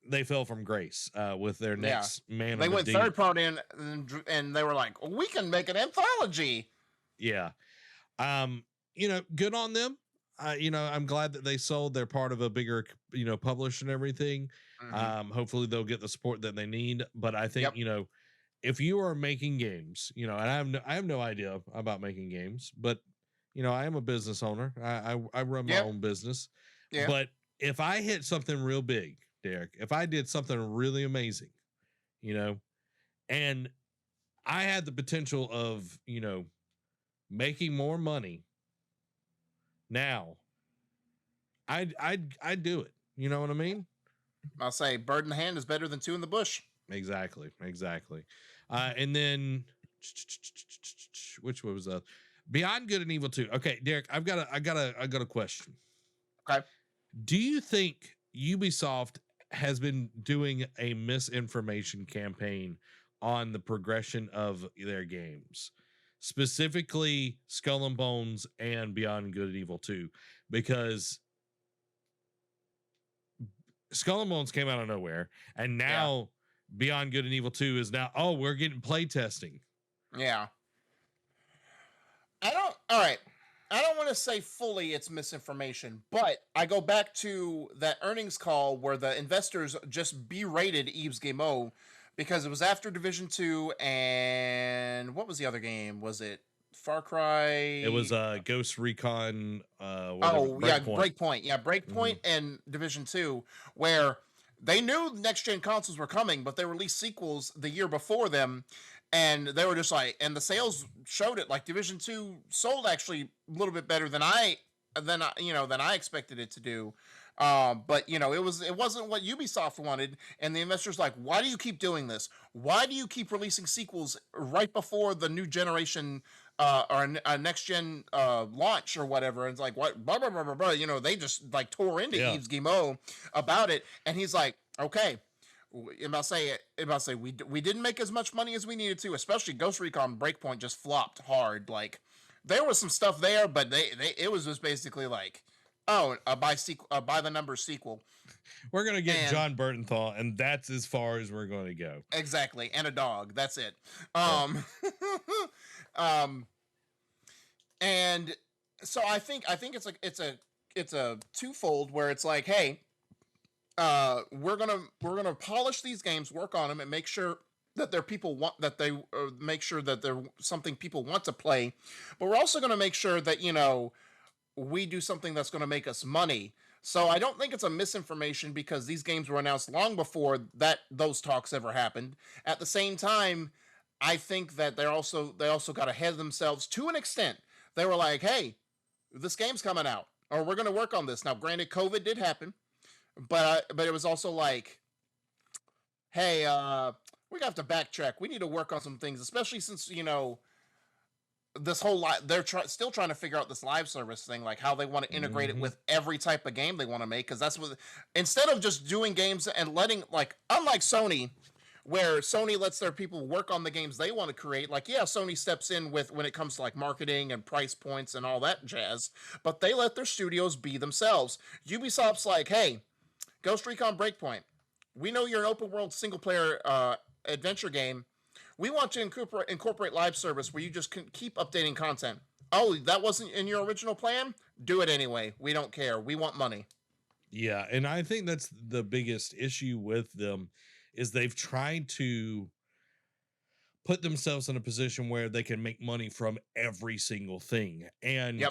Speaker 1: they fell from grace with their next Man.
Speaker 2: They went third party and they were like, we can make an anthology.
Speaker 1: Yeah, good on them. I'm glad that they sold. They're part of a bigger, publisher and everything. Mm-hmm. Hopefully they'll get the support that they need. But I think, if you are making games, and I have no idea about making games, but I am a business owner. I run my own business. Yeah. But if I hit something real big, Derek, if I did something really amazing, and I had the potential of, making more money. Now, I'd do it. You know what I mean?
Speaker 2: I'll say bird in the hand is better than two in the bush.
Speaker 1: Exactly. And then, which one was that? Beyond Good and Evil 2. Okay, Derek, I got a question.
Speaker 2: Okay.
Speaker 1: Do you think Ubisoft has been doing a misinformation campaign on the progression of their games? Specifically Skull and Bones and Beyond Good and Evil 2, because Skull and Bones came out of nowhere, and now Beyond Good and Evil 2 is now, we're getting play testing.
Speaker 2: Yeah. I don't want to say fully it's misinformation, but I go back to that earnings call where the investors just berated Yves Guillemot because it was after Division 2 and what was the other game? Was it Far Cry?
Speaker 1: It was Ghost Recon.
Speaker 2: Breakpoint. Yeah, Breakpoint and Division 2, where they knew next-gen consoles were coming, but they released sequels the year before them, and they were just like, and the sales showed it. Like Division 2 sold actually a little bit better than I expected it to do. But it wasn't what Ubisoft wanted, and the investors like, why do you keep doing this? Why do you keep releasing sequels right before the new generation or a next gen launch or whatever? And it's like, what? Blah, blah, blah, blah, blah. They just like tore into Yves Guillemot about it, and he's like, okay. I'll say we didn't make as much money as we needed to, especially Ghost Recon Breakpoint just flopped hard. Like there was some stuff there, but it was just basically like, oh, by the number sequel.
Speaker 1: We're gonna get John Bernthal, and that's as far as we're going to go.
Speaker 2: Exactly, and a dog. That's it.
Speaker 1: Yeah.
Speaker 2: And so I think it's a twofold where it's like, hey, we're gonna polish these games, work on them, and make sure that make sure that they're something people want to play, but we're also gonna make sure that we do something that's gonna make us money. So I don't think it's a misinformation because these games were announced long before those talks ever happened. At the same time, I think that they also got ahead of themselves to an extent. They were like, "Hey, this game's coming out, or we're going to work on this." Now, granted, COVID did happen, but it was also like, "Hey, we have to backtrack. We need to work on some things, especially since this whole they're still trying to figure out this live service thing, like how they want to integrate it with every type of game they want to make, because that's what, instead of just doing games and letting, like, unlike Sony, where Sony lets their people work on the games they want to create, like, yeah, Sony steps in with when it comes to like marketing and price points and all that jazz, but they let their studios be themselves. Ubisoft's like, hey, Ghost Recon Breakpoint, we know you're an open world single player adventure game. We want to incorporate live service where you just can keep updating content. Oh, that wasn't in your original plan? Do it anyway. We don't care. We want money.
Speaker 1: Yeah, and I think that's the biggest issue with them is they've tried to put themselves in a position where they can make money from every single thing. And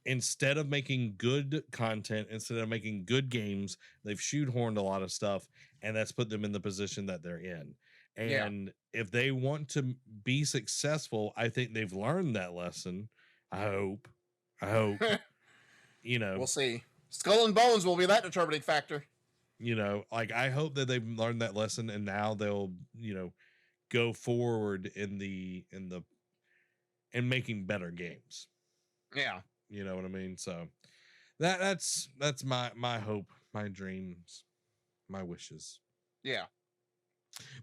Speaker 1: instead of making good content, instead of making good games, they've shoehorned a lot of stuff, and that's put them in the position that they're in. And if they want to be successful, I think they've learned that lesson. I hope,
Speaker 2: we'll see. Skull and Bones will be that determining factor.
Speaker 1: Like, I hope that they've learned that lesson, and now they'll, go forward in making better games.
Speaker 2: Yeah.
Speaker 1: You know what I mean? So that's my hope, my dreams, my wishes.
Speaker 2: Yeah.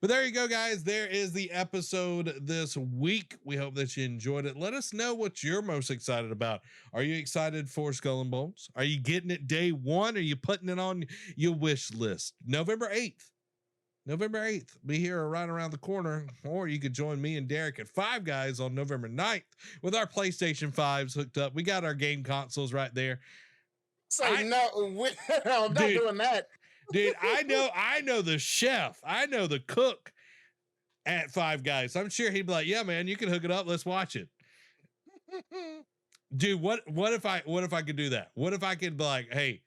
Speaker 1: But there you go, guys. There is the episode this week. We hope that you enjoyed it. Let us know what you're most excited about. Are you excited for Skull and Bones? Are you getting it day one? Are you putting it on your wish list? November 8th. Be here right around the corner. Or you could join me and Derek at Five Guys on November 9th with our PlayStation 5s hooked up. We got our game consoles right there.
Speaker 2: So I'm not doing that.
Speaker 1: Dude, I know the chef. I know the cook at Five Guys. I'm sure he'd be like, "Yeah, man, you can hook it up. Let's watch it." Dude, what if I could do that? What if I could be like, "Hey,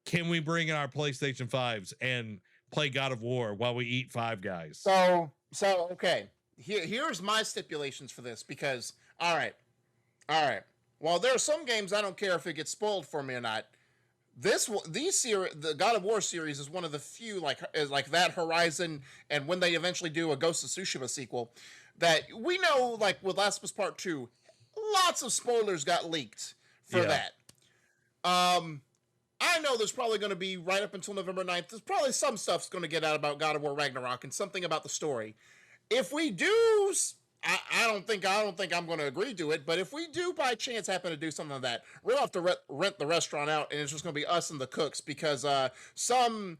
Speaker 1: can we bring in our PlayStation 5s and play God of War while we eat Five Guys?"
Speaker 2: So okay. Here's my stipulations for this, because all right. While there are some games I don't care if it gets spoiled for me or not, the God of War series is one of the few like that Horizon, and when they eventually do a Ghost of Tsushima sequel, that we know, like with Last of Us Part 2, lots of spoilers got leaked for that. I know there's probably going to be, right up until November 9th, there's probably some stuff's going to get out about God of War Ragnarok and something about the story. If we do, I don't think I'm going to agree to it, but if we do by chance happen to do something like that, we'll have to rent the restaurant out, and it's just going to be us and the cooks, because some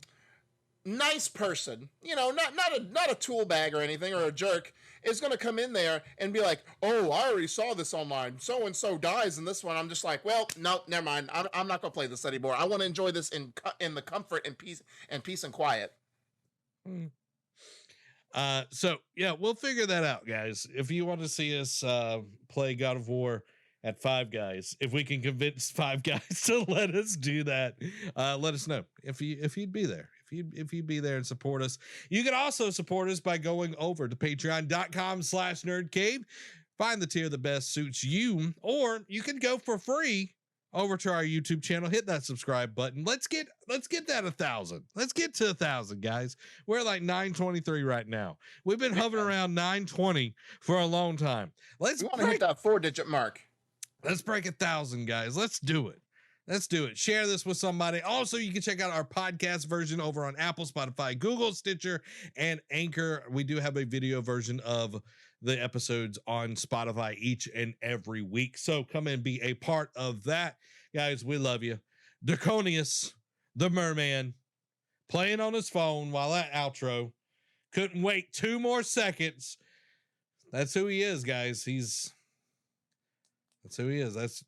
Speaker 2: nice person, not a tool bag or anything, or a jerk, is going to come in there and be like, "Oh, I already saw this online. So and so dies in this one." I'm just like, well, no, never mind. I'm not going to play this anymore. I want to enjoy this in the comfort and peace and quiet.
Speaker 1: So yeah, we'll figure that out, guys. If you want to see us play God of War at Five Guys, if we can convince Five Guys to let us do that, let us know if you'd be there. If you'd be there and support us. You can also support us by going over to patreon.com/nerdcave. Find the tier that best suits you, or you can go for free over to our YouTube channel. Hit that subscribe button. Let's get that 1,000. Let's get to 1,000, guys. We're like 923 right now. We've been hovering around 920 for a long time.
Speaker 2: We want to hit that 4-digit mark.
Speaker 1: Let's break 1,000, guys. Let's do it. Let's do it. Share this with somebody. Also, you can check out our podcast version over on Apple, Spotify, Google, Stitcher, and Anchor. We do have a video version of the episodes on Spotify each and every week. So come and be a part of that. Guys, we love you. Draconius, the merman, playing on his phone while that outro. Couldn't wait 2 more seconds. That's who he is, guys. That's who he is. That's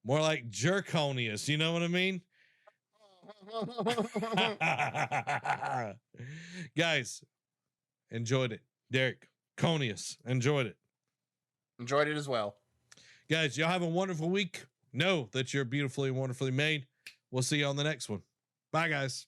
Speaker 1: more like Jerkonius. You know what I mean? Guys, enjoyed it. Derek, Conius, enjoyed it.
Speaker 2: Enjoyed it as well.
Speaker 1: Guys, y'all have a wonderful week. Know that you're beautifully and wonderfully made. We'll see you on the next one. Bye, guys.